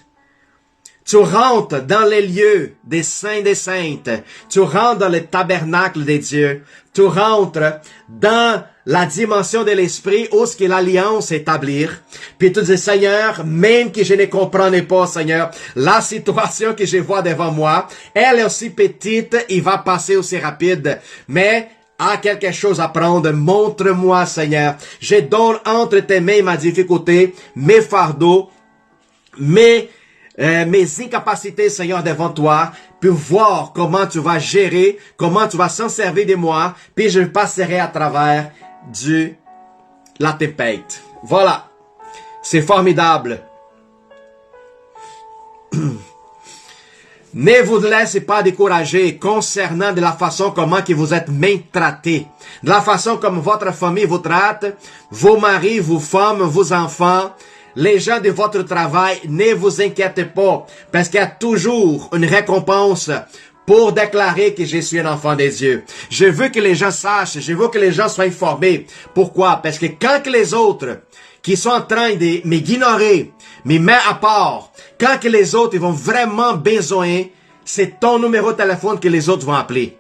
tu rentres dans les lieux des saints des saintes, tu rentres dans le tabernacle de Dieu, tu rentres dans la dimension de l'esprit où ce que l'alliance établir, puis tu dis, Seigneur, même que je ne comprenais pas, Seigneur, la situation que je vois devant moi, elle est aussi petite, il va passer aussi rapide, mais a quelque chose à prendre, montre-moi, Seigneur. Je donne entre tes mains ma difficulté, mes fardeaux, mes incapacités, Seigneur, devant toi, puis voir comment tu vas gérer, comment tu vas s'en servir de moi, puis je passerai à travers du la tempête. Voilà. C'est formidable. Ne vous laissez pas décourager concernant de la façon comment que vous êtes maltraités, de la façon comme votre famille vous traite, vos maris, vos femmes, vos enfants, les gens de votre travail. Ne vous inquiétez pas, parce qu'il y a toujours une récompense pour déclarer que je suis un enfant des dieux. Je veux que les gens sachent, je veux que les gens soient informés. Pourquoi? Parce que quand que les autres qui sont en train de m'ignorer, me mettre à part, quand que les autres ils vont vraiment besoin, c'est ton numéro de téléphone que les autres vont appeler.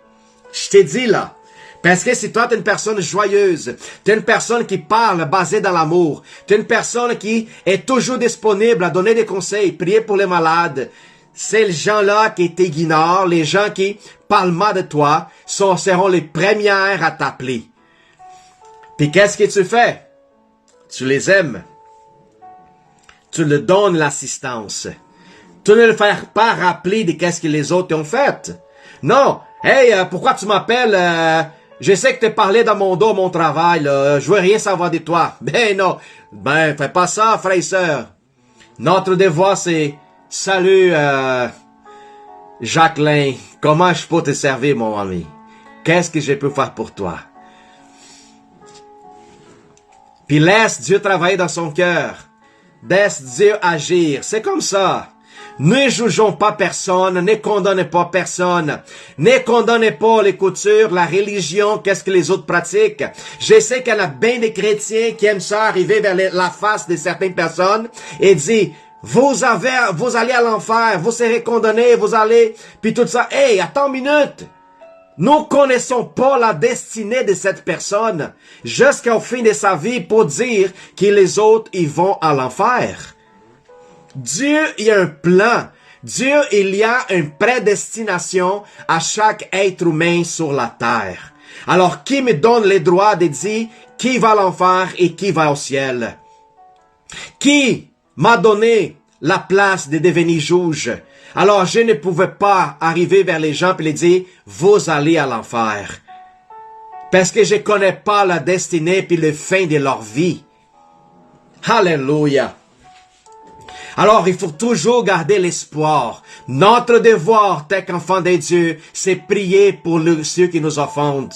Je t'ai dit là. Parce que si toi, tu es une personne joyeuse, tu es une personne qui parle basée dans l'amour, tu es une personne qui est toujours disponible à donner des conseils, prier pour les malades, ces gens-là qui t'ignorent, les gens qui parlent mal de toi, seront les premières à t'appeler. Puis qu'est-ce que tu fais? Tu les aimes. Tu leur donnes l'assistance. Tu ne le fais pas rappeler de qu'est-ce que les autres ont fait. Non. Hey, pourquoi tu m'appelles? Je sais que tu parlais dans mon dos, mon travail, là. Je veux rien savoir de toi. Ben non. Ben, fais pas ça, frère et sœur. Notre devoir, c'est, salut, Jacqueline. Comment je peux te servir, mon ami? Qu'est-ce que je peux faire pour toi? Puis laisse Dieu travailler dans son cœur. Laisse Dieu agir. C'est comme ça. Ne jugeons pas personne, ne condamnez pas personne, ne condamnez pas les coutures, la religion, qu'est-ce que les autres pratiquent. Je sais qu'il y en a bien des chrétiens qui aiment ça arriver vers la face de certaines personnes et dire, vous allez à l'enfer, vous serez condamnés, vous allez, puis tout ça. Hey, attends une minute. Nous connaissons pas la destinée de cette personne jusqu'au fin de sa vie pour dire que les autres, ils vont à l'enfer. Dieu, il y a un plan. Dieu, il y a une prédestination à chaque être humain sur la terre. Alors, qui me donne le droit de dire qui va à l'enfer et qui va au ciel? Qui m'a donné la place de devenir juge? Alors, je ne pouvais pas arriver vers les gens et les dire, vous allez à l'enfer. Parce que je connais pas la destinée puis le fin de leur vie. Alléluia. Alors, il faut toujours garder l'espoir. Notre devoir, tel qu'enfant de Dieu, c'est prier pour ceux qui nous offendent.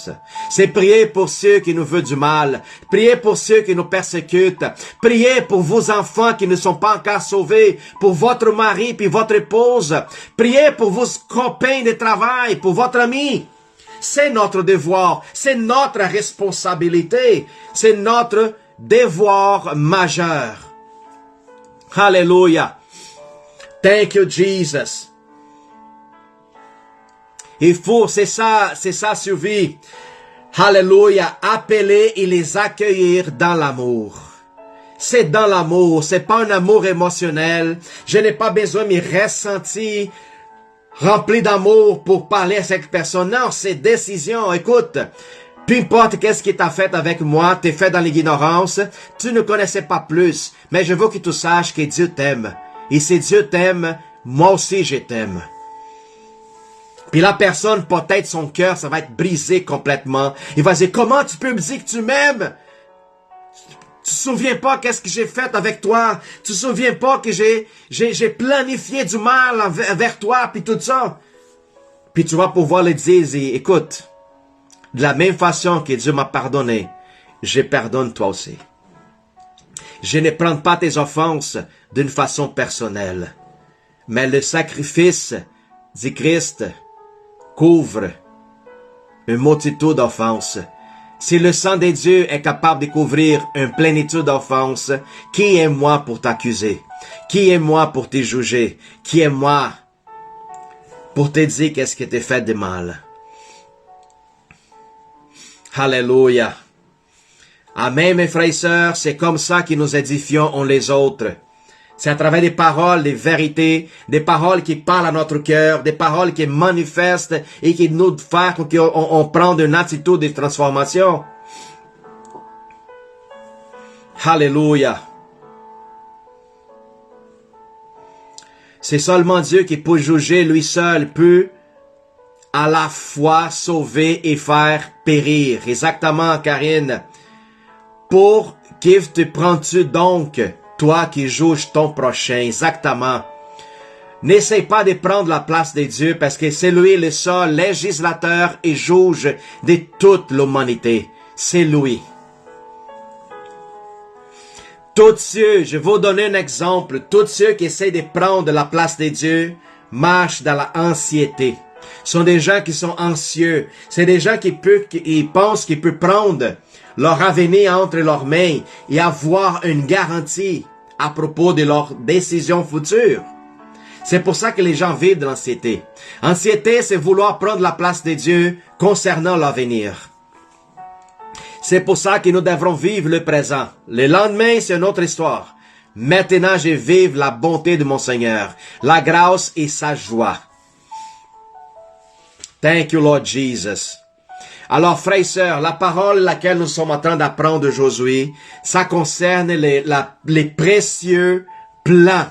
C'est prier pour ceux qui nous veulent du mal. Prier pour ceux qui nous persécutent. Prier pour vos enfants qui ne sont pas encore sauvés. Pour votre mari puis votre épouse. Prier pour vos copains de travail, pour votre ami. C'est notre devoir. C'est notre responsabilité. C'est notre devoir majeur. Hallelujah. Thank you, Jesus. Il faut, c'est ça, survie. Hallelujah. Appeler et les accueillir dans l'amour. C'est dans l'amour. C'est pas un amour émotionnel. Je n'ai pas besoin de me ressentir rempli d'amour pour parler à cette personne. Non, c'est décision. Écoute. Peu importe qu'est-ce qui t'a fait avec moi, t'es fait dans l'ignorance, tu ne connaissais pas plus, mais je veux que tu saches que Dieu t'aime. Et si Dieu t'aime, moi aussi je t'aime. Puis la personne, peut-être son cœur, ça va être brisé complètement. Il va dire, comment tu peux me dire que tu m'aimes? Tu te souviens pas qu'est-ce que j'ai fait avec toi? Tu te souviens pas que j'ai planifié du mal envers toi, puis tout ça? Puis tu vas pouvoir le dire, écoute, de la même façon que Dieu m'a pardonné, je pardonne toi aussi. Je ne prends pas tes offenses d'une façon personnelle, mais le sacrifice du Christ couvre une multitude d'offenses. Si le sang de Dieu est capable de couvrir une plénitude d'offenses, qui est moi pour t'accuser? Qui est moi pour te juger? Qui est moi pour te dire qu'est-ce que t'es fait de mal? Alléluia. Amen, mes frères et sœurs, c'est comme ça que nous édifions on les autres. C'est à travers des paroles, des vérités, des paroles qui parlent à notre cœur, des paroles qui manifestent et qui nous font qu'on prend une attitude de transformation. Alléluia. C'est seulement Dieu qui peut juger, lui seul peut à la fois sauver et faire périr. Exactement, Karine. Pour Qui te prends-tu donc, toi qui juges ton prochain? Exactement. N'essaie pas de prendre la place de Dieu parce que c'est lui le seul législateur et juge de toute l'humanité. C'est lui. Tous ceux, je vais vous donner un exemple, tous ceux qui essaient de prendre la place de Dieu marchent dans la anxiété. Ce sont des gens qui sont anxieux. C'est des gens qui pensent qu'ils peuvent prendre leur avenir entre leurs mains et avoir une garantie à propos de leurs décisions futures. C'est pour ça que les gens vivent de l'anxiété. Anxiété, c'est vouloir prendre la place de Dieu concernant l'avenir. C'est pour ça que nous devrons vivre le présent. Le lendemain, c'est une autre histoire. Maintenant, je vive la bonté de mon Seigneur, la grâce et sa joie. Thank you, Lord Jesus. Alors, frères et sœurs, la parole laquelle nous sommes en train d'apprendre aujourd'hui, ça concerne les précieux plans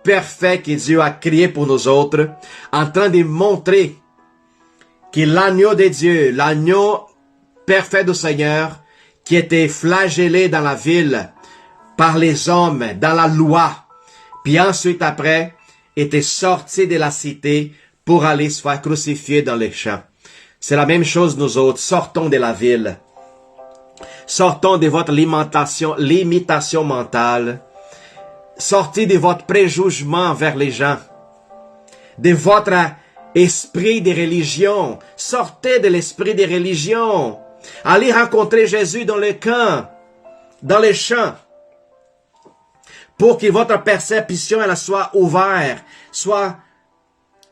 parfaits que Dieu a créés pour nous autres, en train de montrer que l'agneau de Dieu, l'agneau parfait du Seigneur, qui était flagellé dans la ville par les hommes, dans la loi, puis ensuite après, était sorti de la cité pour aller se faire crucifier dans les champs. C'est la même chose nous autres, sortons de la ville. Sortons de votre limitation mentale. Sortez de votre préjugement vers les gens. De votre esprit de religion. Sortez de l'esprit de religion. Allez rencontrer Jésus dans le camp, dans les champs, pour que votre perception elle soit ouverte, soit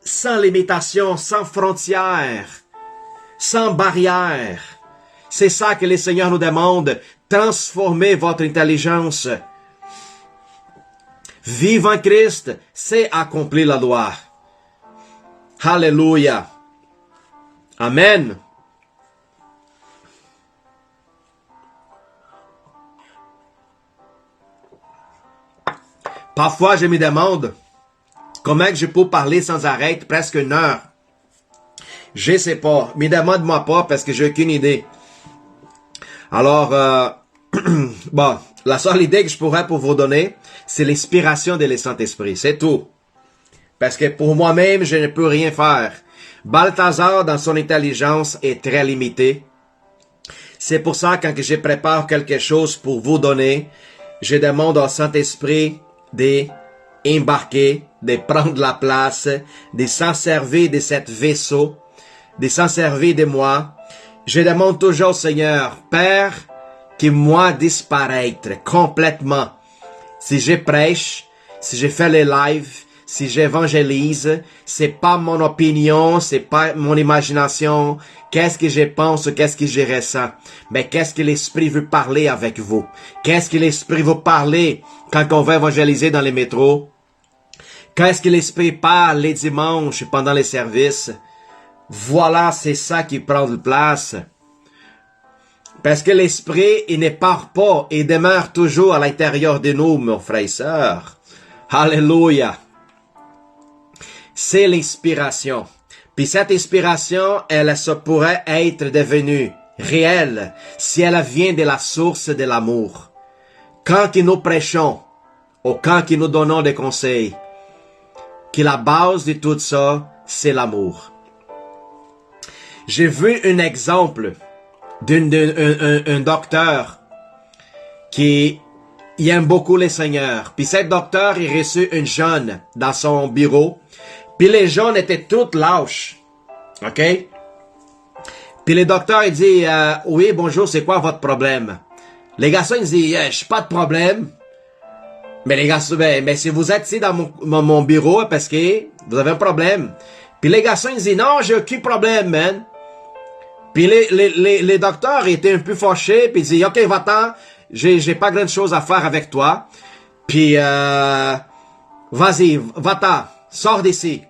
sans limitation, sans frontières, sans barrières. C'est ça que le Seigneur nous demande. Transformez votre intelligence. Vivre en Christ, c'est accomplir la loi. Alléluia. Amen. Parfois, je me demande comment je peux parler sans arrêt presque une heure. Je sais pas. Mais demande-moi pas parce que j'ai aucune idée. Alors, bon, la seule idée que je pourrais pour vous donner, c'est l'inspiration de le Saint-Esprit. C'est tout. Parce que pour moi-même, je ne peux rien faire. Balthazar, dans son intelligence, est très limité. C'est pour ça, quand je prépare quelque chose pour vous donner, je demande au Saint-Esprit d'embarquer, de prendre la place, de s'en servir de cet vaisseau, de s'en servir de moi. Je demande toujours au Seigneur, Père, que moi disparaître complètement. Si je prêche, si je fais les lives, si j'évangélise, c'est pas mon opinion, c'est pas mon imagination, qu'est-ce que je pense, qu'est-ce que je ressens, mais qu'est-ce que l'Esprit veut parler avec vous? Qu'est-ce que l'Esprit veut parler quand on va évangéliser dans les métros? Qu'est-ce que l'Esprit parle les dimanches pendant les services? Voilà, c'est ça qui prend de place. Parce que l'Esprit, il ne part pas, il demeure toujours à l'intérieur de nous, mes frères et sœurs. Alléluia. C'est l'inspiration. Puis cette inspiration, elle se pourrait être devenue réelle si elle vient de la source de l'amour. Quand nous prêchons, ou quand nous donnons des conseils, que la base de tout ça, c'est l'amour. J'ai vu un exemple d'un docteur qui aime beaucoup le Seigneur. Puis cet docteur, il reçut une jeune dans son bureau. Puis les jeunes étaient toutes lâches. OK? Puis le docteur, il dit, oui, bonjour, c'est quoi votre problème? Les garçons, ils disent, j'ai pas de problème. Mais les garçons, mais si vous êtes ici dans mon bureau, parce que vous avez un problème. Puis les garçons, ils disent, non, j'ai aucun problème, man. Puis les docteurs étaient un peu fâchés, puis ils disaient, OK, va-t'en, j'ai pas grand chose à faire avec toi. Puis, vas-y, va-t'en, sors d'ici.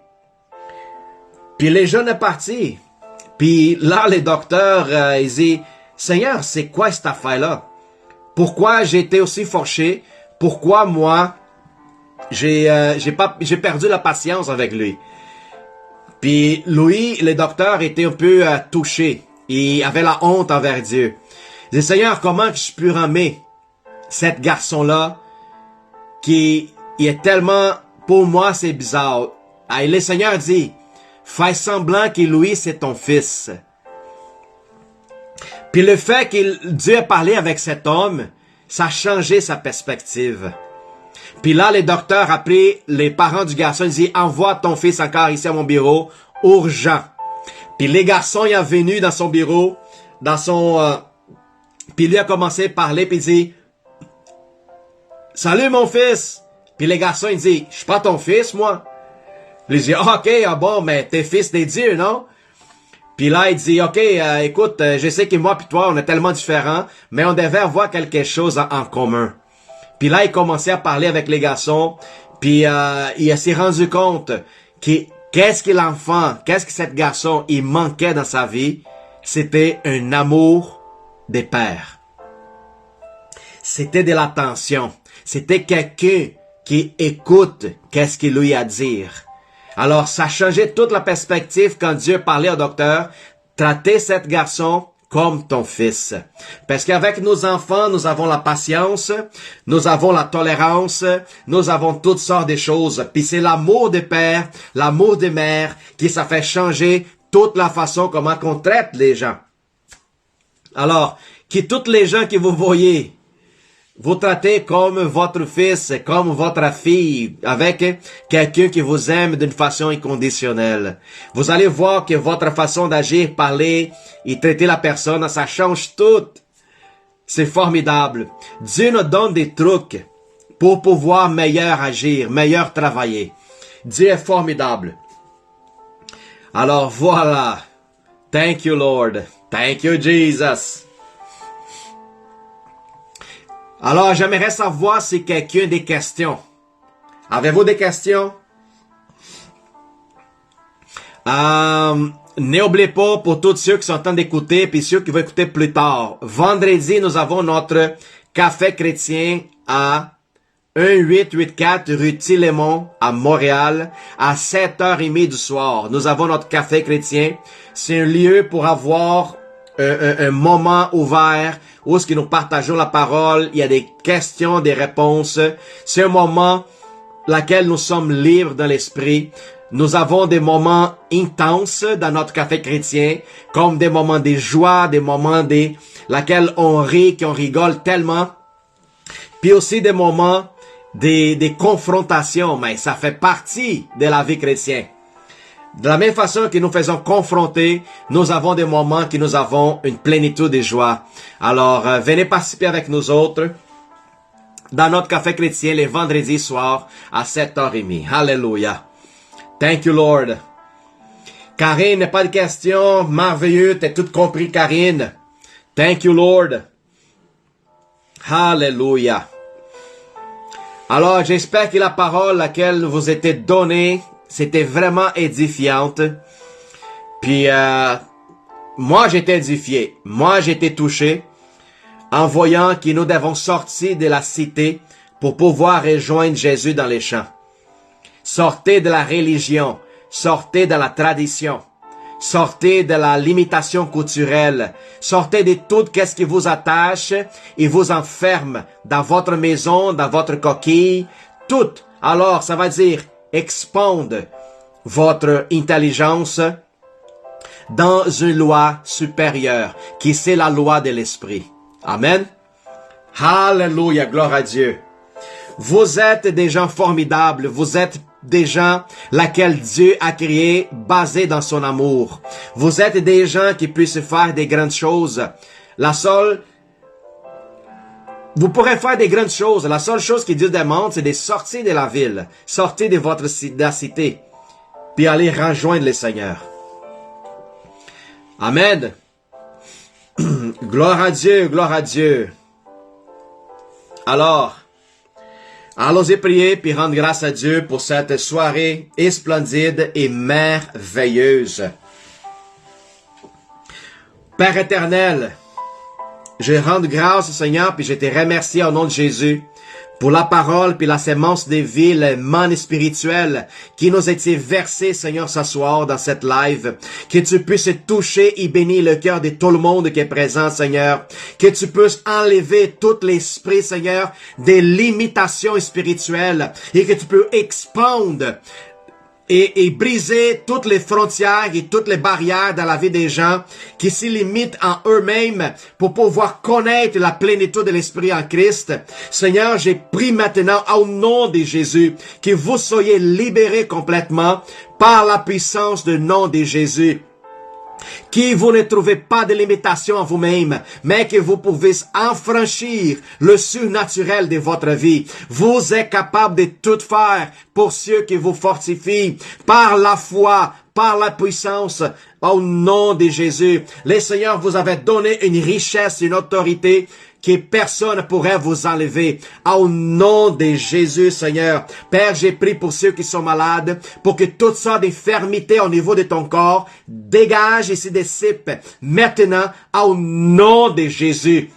Puis les jeunes sont partis. Puis là, les docteurs, ils disent, Seigneur, c'est quoi cette affaire-là? Pourquoi j'ai été aussi fâché? Pourquoi moi, j'ai perdu la patience avec lui? Puis lui, le docteur était un peu touché. Il avait la honte envers Dieu. Il dit, Seigneur, comment je peux aimer cet garçon-là qui il est tellement, pour moi, c'est bizarre. Et le Seigneur dit, fais semblant que Louis, c'est ton fils. Puis le fait que Dieu ait parlé avec cet homme, ça a changé sa perspective. Puis là, les docteurs, après, les parents du garçon, ils disent, envoie ton fils encore ici à mon bureau, urgent. Puis les garçons, il est venu dans son bureau, puis lui a commencé à parler, puis il dit, salut mon fils. Puis les garçons, ils disent, je suis pas ton fils, moi. Il dit, ok, bon, mais t'es fils des dieux, non? Puis là, il dit, ok, écoute, je sais que moi puis toi, on est tellement différents, mais on devait avoir quelque chose en commun. Puis là, il commençait à parler avec les garçons, puis il s'est rendu compte qu'est-ce que cet garçon, il manquait dans sa vie, c'était un amour des pères. C'était de l'attention. C'était quelqu'un qui écoute qu'est-ce qu'il lui a à dire. Alors, ça changeait toute la perspective quand Dieu parlait au docteur. Traitez cet garçon comme ton fils. Parce qu'avec nos enfants, nous avons la patience, nous avons la tolérance, nous avons toutes sortes de choses. Puis c'est l'amour des pères, l'amour des mères qui ça fait changer toute la façon comment on traite les gens. Alors, que toutes les gens que vous voyez, vous traitez comme votre fils, comme votre fille, avec quelqu'un qui vous aime d'une façon inconditionnelle. Vous allez voir que votre façon d'agir, parler et traiter la personne, ça change tout. C'est formidable. Dieu nous donne des trucs pour pouvoir mieux agir, mieux travailler. Dieu est formidable. Alors voilà. Thank you, Lord. Thank you, Jesus. Alors, j'aimerais savoir si quelqu'un a des questions. Avez-vous des questions? N'oubliez pas, pour tous ceux qui sont en train d'écouter, puis ceux qui vont écouter plus tard, vendredi, nous avons notre café chrétien à 1884 rue Tillemont à Montréal à 7h30 du soir. Nous avons notre café chrétien. C'est un lieu pour avoir un moment ouvert où est-ce que nous partageons la parole. Il y a des questions, des réponses. C'est un moment laquelle nous sommes libres dans l'esprit. Nous avons des moments intenses dans notre café chrétien, comme des moments de joie, des moments laquelle on rit, qu'on rigole tellement. Puis aussi des moments des confrontations, mais ça fait partie de la vie chrétienne. De la même façon que nous faisons confronter, nous avons des moments que nous avons une plénitude de joie. Alors, venez participer avec nous autres dans notre café chrétien les vendredis soirs à 7h30. Alléluia. Thank you, Lord. Karine, pas de question. Merveilleux, t'as tout compris, Karine. Thank you, Lord. Alléluia. Alors, j'espère que la parole laquelle vous était donnée, c'était vraiment édifiante. Puis, moi, j'étais édifié. Moi, j'étais touché en voyant que nous devons sortir de la cité pour pouvoir rejoindre Jésus dans les champs. Sortez de la religion. Sortez de la tradition. Sortez de la limitation culturelle. Sortez de tout ce qui vous attache et vous enferme dans votre maison, dans votre coquille. Tout. Alors, ça va dire expande votre intelligence dans une loi supérieure, qui c'est la loi de l'esprit. Amen. Alléluia, gloire à Dieu. Vous êtes des gens formidables. Vous êtes des gens laquelle Dieu a créé basés dans son amour. Vous êtes des gens qui puissent faire des grandes choses. Vous pourrez faire des grandes choses. La seule chose que Dieu demande, c'est de sortir de la ville. Sortir de la cité. Puis aller rejoindre le Seigneur. Amen. Gloire à Dieu, gloire à Dieu. Alors, allons-y prier puis rendre grâce à Dieu pour cette soirée splendide et merveilleuse. Père éternel, je rends grâce au Seigneur puis je te remercie au nom de Jésus pour la parole puis la sémence des vies, le manne spirituel qui nous a été versé, Seigneur, ce soir dans cette live. Que tu puisses toucher et bénir le cœur de tout le monde qui est présent, Seigneur. Que tu puisses enlever tout l'esprit, Seigneur, des limitations spirituelles et que tu peux expandre et briser toutes les frontières et toutes les barrières dans la vie des gens qui s'y limitent en eux-mêmes pour pouvoir connaître la plénitude de l'Esprit en Christ. Seigneur, j'ai pris maintenant au nom de Jésus que vous soyez libérés complètement par la puissance du nom de Jésus. Que vous ne trouvez pas de limitation en vous-même, mais que vous pouvez affranchir le surnaturel de votre vie. Vous êtes capable de tout faire pour ceux qui vous fortifient par la foi, par la puissance, au nom de Jésus. Le Seigneur vous avait donné une richesse, une autorité que personne ne pourrait vous enlever. Au nom de Jésus, Seigneur. Père, j'ai prié pour ceux qui sont malades, pour que toutes sortes d'infirmités au niveau de ton corps dégagent et se dissipent maintenant, au nom de Jésus.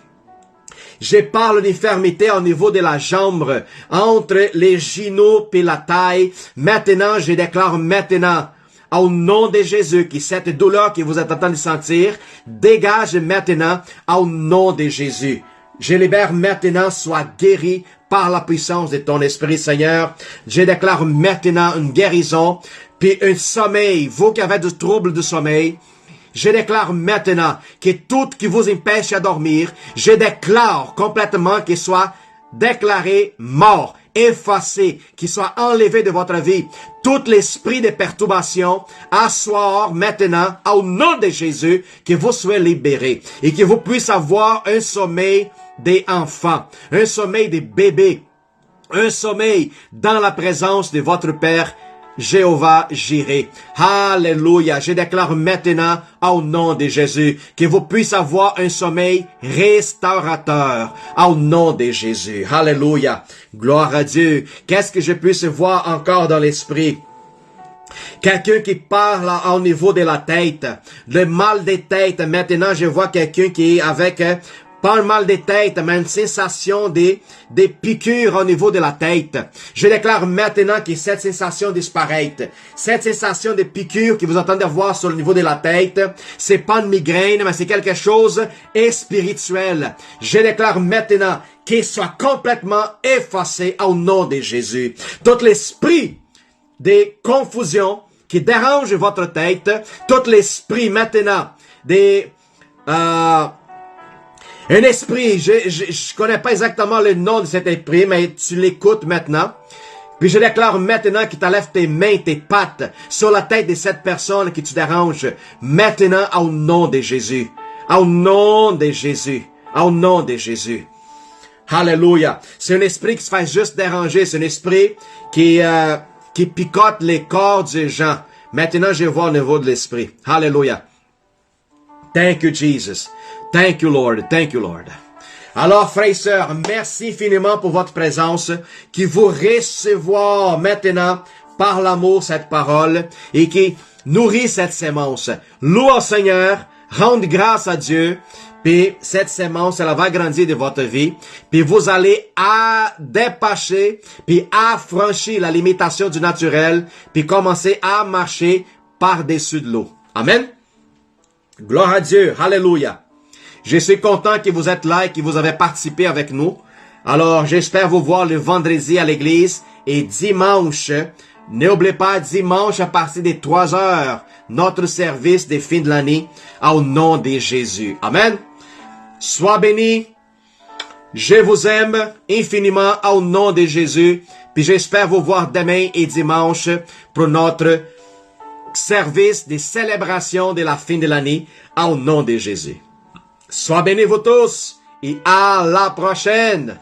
Je parle d'infirmité au niveau de la jambe, entre les genoux et la taille. Maintenant, je déclare maintenant, au nom de Jésus, que cette douleur que vous êtes en train de sentir, dégage maintenant, au nom de Jésus. Je libère maintenant, sois guéri par la puissance de ton esprit, Seigneur. Je déclare maintenant une guérison, puis un sommeil. Vous qui avez du trouble de sommeil, je déclare maintenant que tout qui vous empêche à dormir, je déclare complètement qu'il soit déclaré mort, effacé, qu'il soit enlevé de votre vie. Tout l'esprit de perturbation, asseoir maintenant, au nom de Jésus, que vous soyez libérés et que vous puissiez avoir un sommeil des enfants, un sommeil des bébés, un sommeil dans la présence de votre Père, Jéhovah Jireh. Alléluia. Je déclare maintenant au nom de Jésus que vous puissiez avoir un sommeil restaurateur au nom de Jésus. Alléluia. Gloire à Dieu. Qu'est-ce que je puisse voir encore dans l'esprit? Quelqu'un qui parle au niveau de la tête. Le mal de tête. Maintenant, je vois quelqu'un qui est avec pas un mal de tête, mais une sensation des piqûres au niveau de la tête. Je déclare maintenant que cette sensation disparaît. Cette sensation de piqûres que vous entendez voir sur le niveau de la tête, c'est pas une migraine, mais c'est quelque chose de spirituel. Je déclare maintenant qu'il soit complètement effacé au nom de Jésus. Tout l'esprit des confusions qui dérange votre tête, tout l'esprit maintenant des un esprit, je connais pas exactement le nom de cet esprit, mais tu l'écoutes maintenant. Puis je déclare maintenant qu'il t'enlève tes mains, tes pattes sur la tête de cette personne qui te dérange. Maintenant, au nom de Jésus. Au nom de Jésus. Au nom de Jésus. Alléluia. C'est un esprit qui se fait juste déranger. C'est un esprit qui picote les corps des gens. Maintenant, je vois au niveau de l'esprit. Alléluia. Thank you, Jesus. Thank you, Lord. Thank you, Lord. Alors, frères et sœurs, merci infiniment pour votre présence, qui vous recevoir maintenant par l'amour cette parole et qui nourrit cette sémence. Louez au Seigneur, rendez grâce à Dieu, puis cette sémence, elle va grandir de votre vie, puis vous allez dépasser, puis affranchir la limitation du naturel, puis commencer à marcher par-dessus de l'eau. Amen. Gloire à Dieu. Alléluia. Je suis content que vous êtes là et que vous avez participé avec nous. Alors, j'espère vous voir le vendredi à l'église et dimanche. N'oubliez pas, dimanche à partir des 3 heures, notre service des fins de l'année au nom de Jésus. Amen. Sois béni. Je vous aime infiniment au nom de Jésus. Puis j'espère vous voir demain et dimanche pour notre service de célébration de la fin de l'année au nom de Jésus. Sois bénis vous tous et à la prochaine.